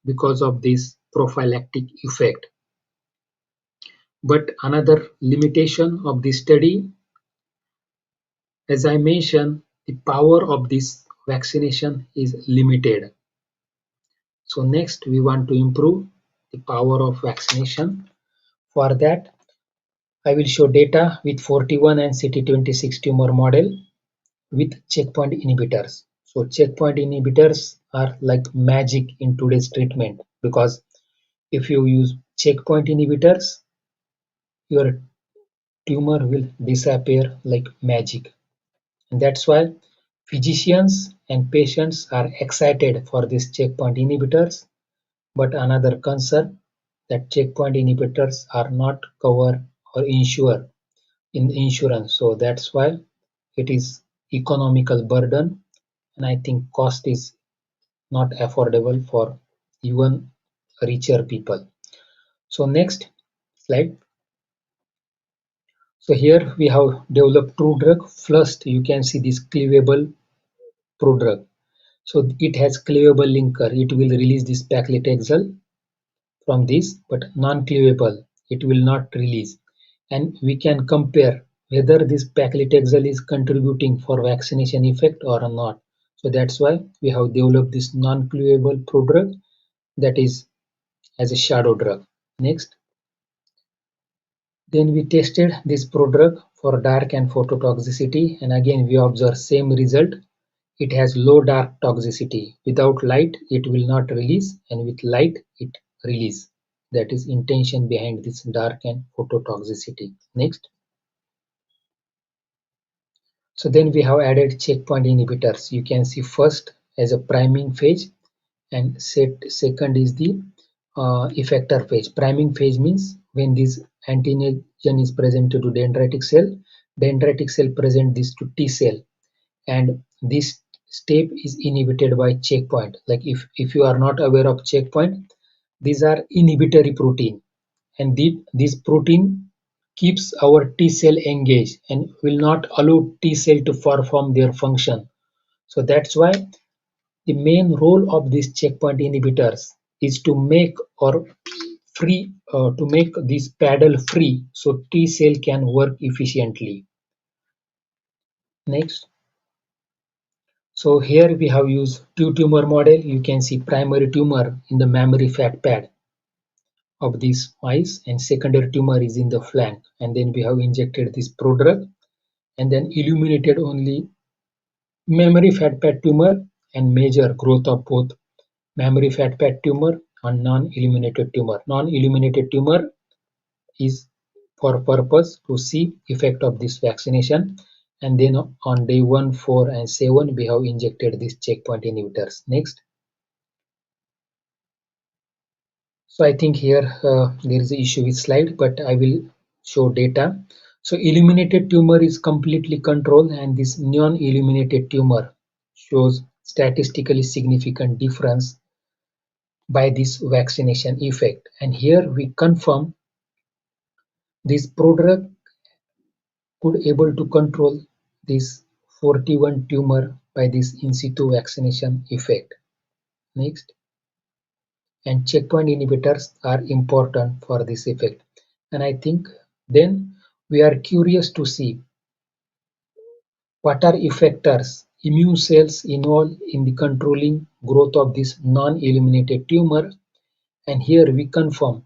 because of this prophylactic effect. But another limitation of this study, as I mentioned, the power of this vaccination is limited. So next we want to improve the power of vaccination. For that, I will show data with 41 and CT26 tumor model with checkpoint inhibitors. So checkpoint inhibitors are like magic in today's treatment, because if you use checkpoint inhibitors, your tumor will disappear like magic. And that's why physicians and patients are excited for these checkpoint inhibitors. But another concern, that checkpoint inhibitors are not covered or insured in insurance. So that's why it is economical burden, and I think cost is not affordable for even richer people. So next slide. So here we have developed prodrug. First, you can see this cleavable prodrug. So it has cleavable linker. It will release this paclitaxel from this, but non-cleavable. It will not release. And we can compare whether this paclitaxel is contributing for vaccination effect or not. So that's why we have developed this non-cleavable prodrug, that is as a shadow drug. Next. Then we tested this prodrug for dark and phototoxicity, and again we observe same result. It has low dark toxicity. Without light it will not release, and with light it release. That is intention behind this dark and phototoxicity. Next. So then we have added checkpoint inhibitors. You can see first as a priming phase, and second is the effector phase. Priming phase means when this antigen is presented to dendritic cell present this to T cell, and this step is inhibited by checkpoint. Like if you are not aware of checkpoint, these are inhibitory protein, and this protein keeps our T cell engaged and will not allow T cell to perform their function. So that's why the main role of these checkpoint inhibitors is to make or free to make this paddle free so T cell can work efficiently. Next. So here we have used two tumor model. You can see primary tumor in the mammary fat pad of these mice, and secondary tumor is in the flank, and then we have injected this prodrug and then illuminated only mammary fat pad tumor and measure growth of both mammary fat pad tumor and non-illuminated tumor. Non-illuminated tumor is for purpose to see effect of this vaccination, and then on day 1, 4 and 7 we have injected these checkpoint inhibitors. Next. So I think here there is an issue with slide, but I will show data. So illuminated tumor is completely controlled, and this non-illuminated tumor shows statistically significant difference by this vaccination effect. And here we confirm this prodrug could able to control this 41 tumor by this in situ vaccination effect. Next, and checkpoint inhibitors are important for this effect. And I think then we are curious to see what are effectors immune cells involved in the controlling growth of this non-eliminated tumor. And here we confirm,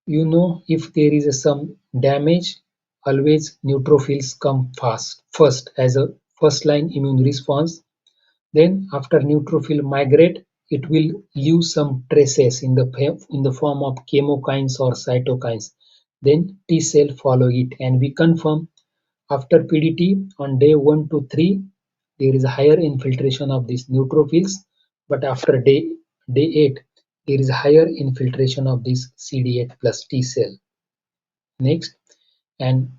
if there is some damage, always neutrophils come first as a first line immune response. Then after neutrophil migrate, it will leave some traces in the form of chemokines or cytokines. Then T cell follow it, and we confirm after PDT on day 1 to 3 there is a higher infiltration of these neutrophils, but after day 8 there is a higher infiltration of this CD8 plus T cell. Next, and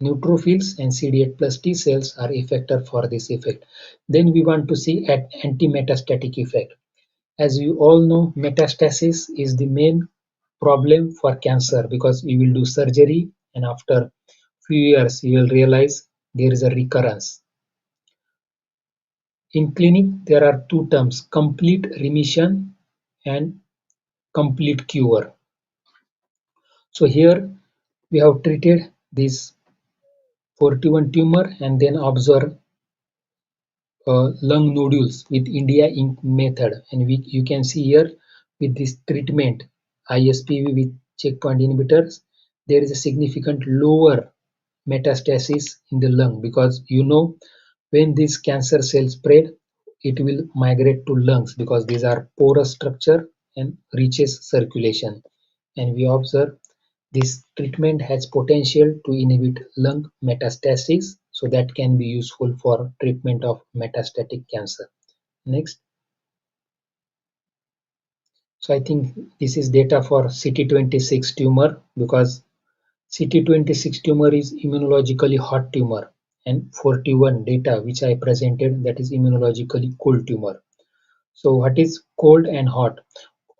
neutrophils and CD8 plus T cells are effector for this effect. Then we want to see at anti-metastatic effect. As you all know, metastasis is the main problem for cancer because you will do surgery and after few years you will realize there is a recurrence. In clinic, there are two terms, complete remission and complete cure. So here we have treated this 41 tumor and then observe lung nodules with India ink method, and you can see here with this treatment ISPV with checkpoint inhibitors there is a significant lower metastasis in the lung, because when this cancer cell spread it will migrate to lungs because these are porous structure and reaches circulation, and we observe this treatment has potential to inhibit lung metastasis, so that can be useful for treatment of metastatic cancer. Next. So I think this is data for CT26 tumor, because CT26 tumor is immunologically hot tumor, and 41 data which I presented, that is immunologically cold tumor. So what is cold and hot?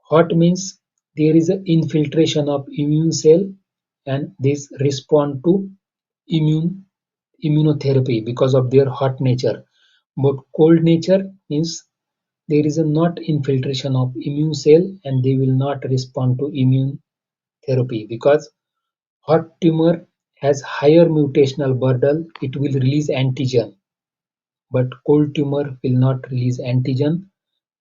Hot means there is an infiltration of immune cell and these respond to immunotherapy because of their hot nature. But cold nature means there is a not infiltration of immune cell and they will not respond to immune therapy, because hot tumor has higher mutational burden, it will release antigen, but cold tumor will not release antigen.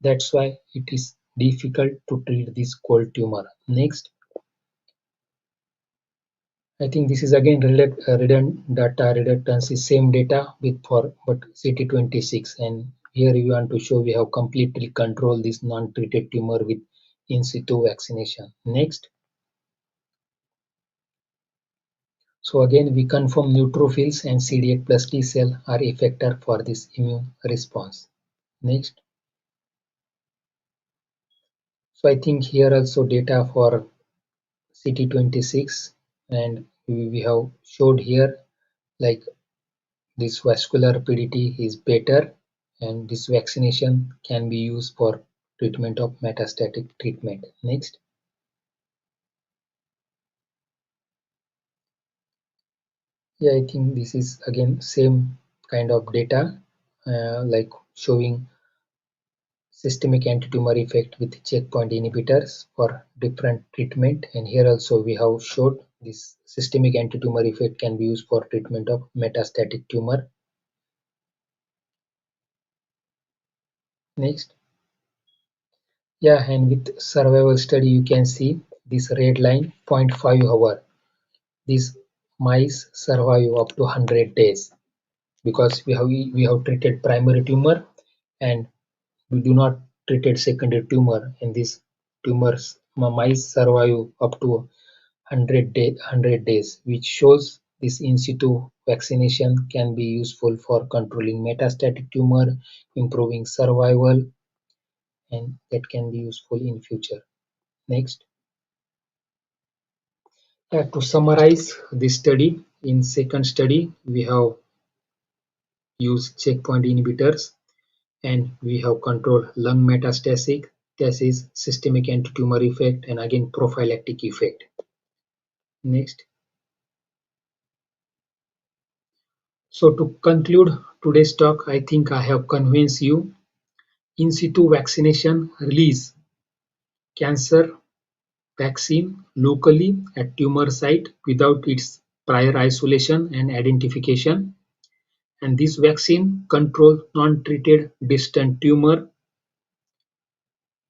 That's why it is difficult to treat this cold tumor. Next, I think this is again redundancy, same data with for but CT26, and here we want to show we have completely controlled this non-treated tumor with in situ vaccination. Next, so again we confirm neutrophils and CD8 plus T cell are effector for this immune response. Next, so I think here also data for CT26, and we have showed here like this vascular PDT is better, and this vaccination can be used for treatment of metastatic treatment. Next. Yeah, I think this is again same kind of data, like showing systemic antitumor effect with checkpoint inhibitors for different treatment, and here also we have showed this systemic antitumor effect can be used for treatment of metastatic tumor. Next. Yeah, and with survival study you can see this red line 0.5 hour. These mice survive up to 100 days because we have treated primary tumor and we do not treated secondary tumor, and these tumors mice survive up to 100 days, which shows this in situ vaccination can be useful for controlling metastatic tumor, improving survival, and that can be useful in future. Next. To summarize this study, in second study we have used checkpoint inhibitors and we have controlled lung metastatic, systemic antitumor effect, and again prophylactic effect. Next. So, to conclude today's talk, I think I have convinced you in situ vaccination release cancer vaccine locally at tumor site without its prior isolation and identification. And this vaccine controls non-treated distant tumor.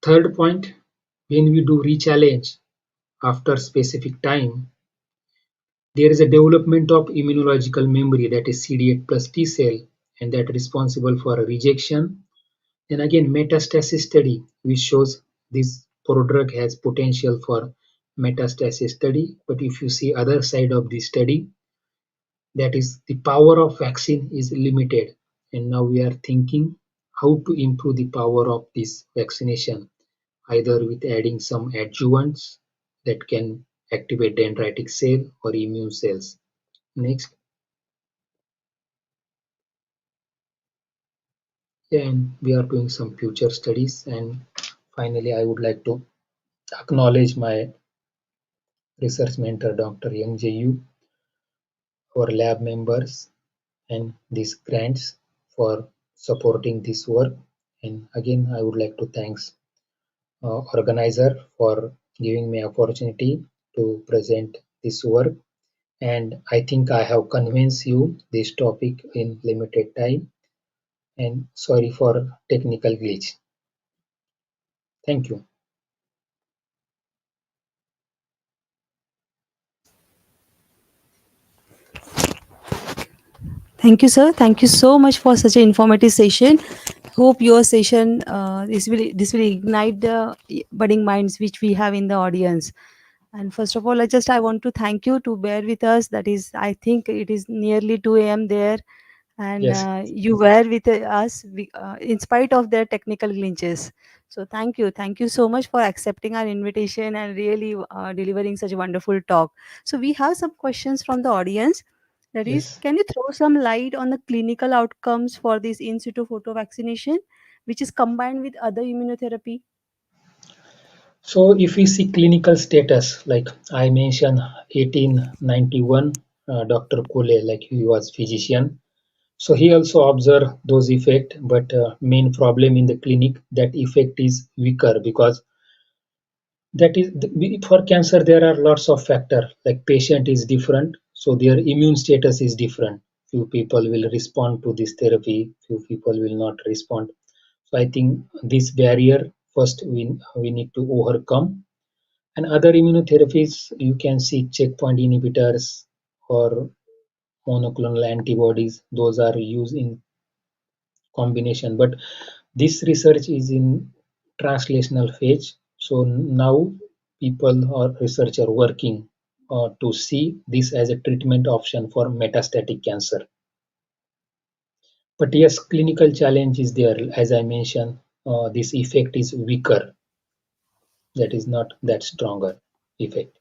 Third point, when we do rechallenge after specific time, there is a development of immunological memory, that is CD8 plus T cell, and that is responsible for rejection. And again, metastasis study, which shows this prodrug has potential for metastasis study. But if you see other side of the study, that is the power of vaccine is limited. And now we are thinking how to improve the power of this vaccination, either with adding some adjuvants that can activate dendritic cell or immune cells. Next, and we are doing some future studies. And finally, I would like to acknowledge my research mentor, Dr. Young Yu, our lab members, and these grants for supporting this work. And again, I would like to thanks organizer for giving me opportunity to present this work. And I think I have convinced you this topic in limited time. And sorry for technical glitch. Thank you. Thank you, sir. Thank you so much for such an informative session. Hope your session this will ignite the budding minds which we have in the audience. And first of all, I want to thank you to bear with us. That is, I think it is nearly 2 a.m. there, and Yes, you were with us in spite of their technical glitches. So thank you so much for accepting our invitation and really delivering such a wonderful talk. So we have some questions from the audience. That is, yes. can you throw some light on the clinical outcomes for this in situ photo vaccination, which is combined with other immunotherapy? So if we see clinical status, like I mentioned 1891, Dr. Kule, like he was physician. So he also observed those effect, but main problem in the clinic, that effect is weaker because that is for cancer there are lots of factor, like patient is different, so their immune status is different. Few people will respond to this therapy, few people will not respond. So I think this barrier first we need to overcome. And other immunotherapies, you can see checkpoint inhibitors or monoclonal antibodies, those are used in combination. But this research is in translational phase. So now people or researchers are working to see this as a treatment option for metastatic cancer. But yes, clinical challenge is there. As I mentioned, this effect is weaker. That is not that stronger effect.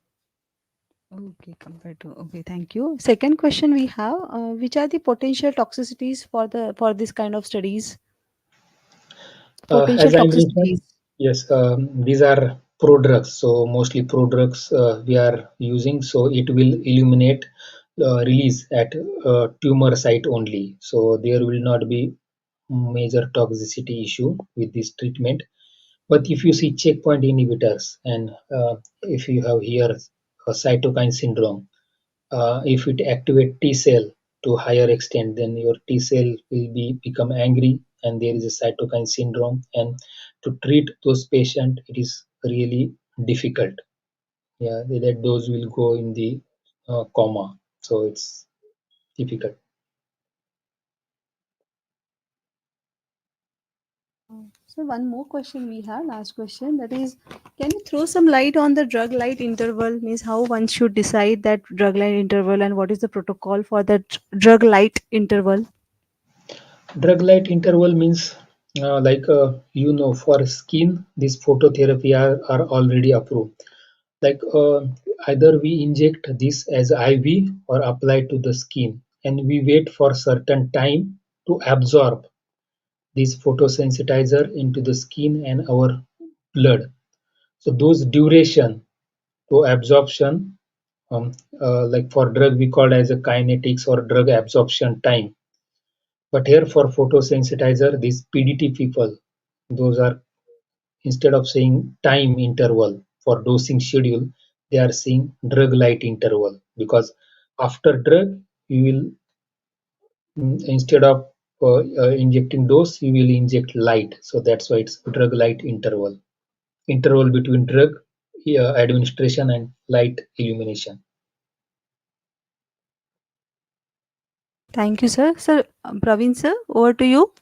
Okay, compared to okay, thank you. Second question we have, which are the potential toxicities for this kind of studies? Potential As I mentioned, toxicities. yes, these are prodrugs. So mostly prodrugs we are using. So it will illuminate release at tumor site only. So there will not be major toxicity issue with this treatment. But if you see checkpoint inhibitors, and if you have here a cytokine syndrome, if it activate T cell to higher extent, then your T cell will be become angry, and there is a cytokine syndrome. And to treat those patients, it is really difficult. Yeah, that those will go in the coma, so it's difficult. So one more question we have, last question, that is, can you throw some light on the drug light interval? Means how one should decide that drug light interval and what is the protocol for that drug light interval? Drug light interval means for skin, this phototherapy are already approved. Like either we inject this as IV or apply to the skin, and we wait for certain time to absorb this photosensitizer into the skin and our blood. So those duration to absorption, like for drug we call as a kinetics or drug absorption time. But here for photosensitizer, these PDT people, those are, instead of saying time interval for dosing schedule, they are saying drug light interval, because after drug you will, instead of injecting dose, you will inject light. So that's why it's drug light interval between drug administration and light illumination. Thank you, sir. Sir, Praveen, sir, over to you.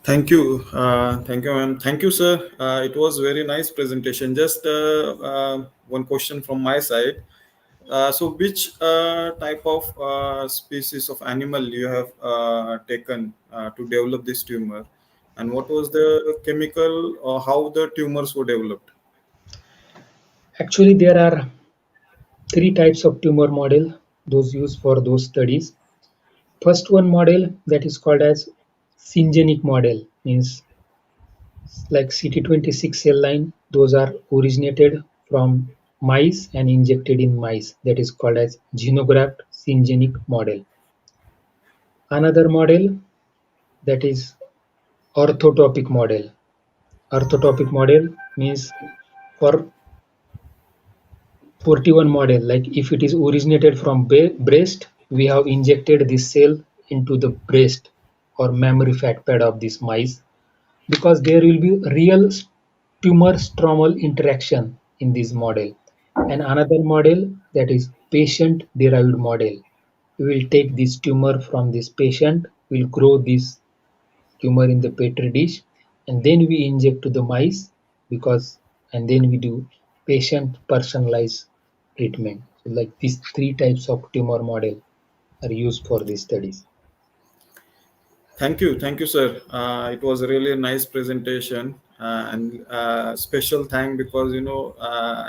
Thank you, ma'am. Thank you, sir. It was very nice presentation. Just one question from my side. So, which type of species of animal you have taken to develop this tumor, and what was the chemical or how the tumors were developed? Actually, there are three types of tumor model those used for those studies. First one model, that is called as syngenic model, means like CT26 cell line, those are originated from mice and injected in mice, that is called as xenograft syngenic model. Another model, that is orthotopic model. Orthotopic model means for 41 model, like if it is originated from breast, we have injected this cell into the breast or mammary fat pad of this mice, because there will be real tumor stromal interaction in this model. And another model, that is patient derived model. We will take this tumor from this patient, we'll grow this tumor in the petri dish, and then we inject to the mice, because, and then we do patient personalized treatment. So like these three types of tumor model are used for these studies. Thank you, sir. It was really a nice presentation, and special thank because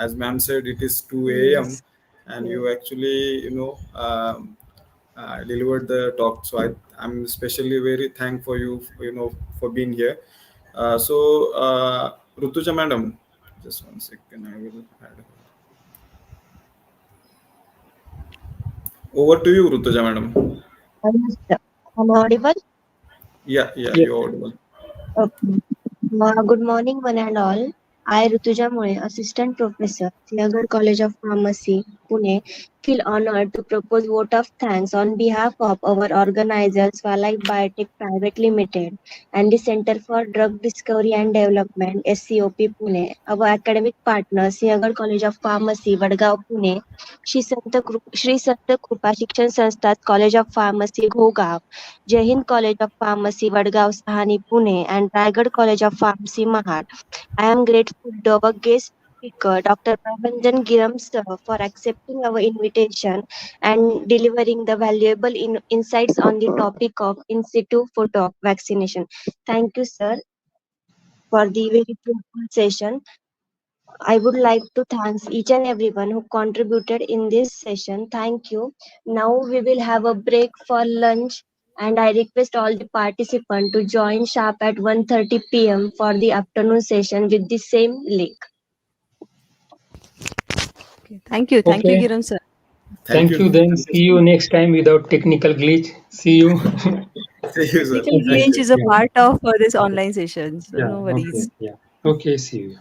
as ma'am said, it is 2 a.m. Yes. and Yes. you actually delivered the talk. So I'm especially very thank for you, for being here. Rutuja madam, just one second, I will add her. Over to you, Rutuja madam. Yes, sir. Am I audible? Yeah, Yes. you're audible. Okay. Good morning, one and all. I, Rutuja Mole, Assistant Professor, Siagar College of Pharmacy, Pune, feel honored to propose vote of thanks on behalf of our organizers, Swalife Biotech Private Limited, and the Center for Drug Discovery and Development, SCOP, Pune, our academic partners, Siagar College of Pharmacy, Vadgaon, Pune, Shri Sant Krupa Shikshan Sanstha College of Pharmacy, Ghogav, Jai Hind College of Pharmacy, Vadgaon, Sahani, Pune, and Raigad College of Pharmacy, Mahad. I am grateful to our guest speaker, Dr. Prabhanjan Giram sir, for accepting our invitation and delivering the valuable insights on the topic of in situ photo vaccination. Thank you, sir, for the very fruitful session. I would like to thank each and everyone who contributed in this session. Thank you. Now we will have a break for lunch, and I request all the participants to join sharp at 1:30 p.m. for the afternoon session with the same link. Okay. Thank you. Thank you, Okay. Giram, sir. Thank Thank you. you. Then Thank you, see you sir. next time without technical glitch. See you. See you, sir. Technical Okay. Thank glitch you. is a Yeah. part of this online session, so Yeah. no Okay. worries. Yeah. Okay. See you.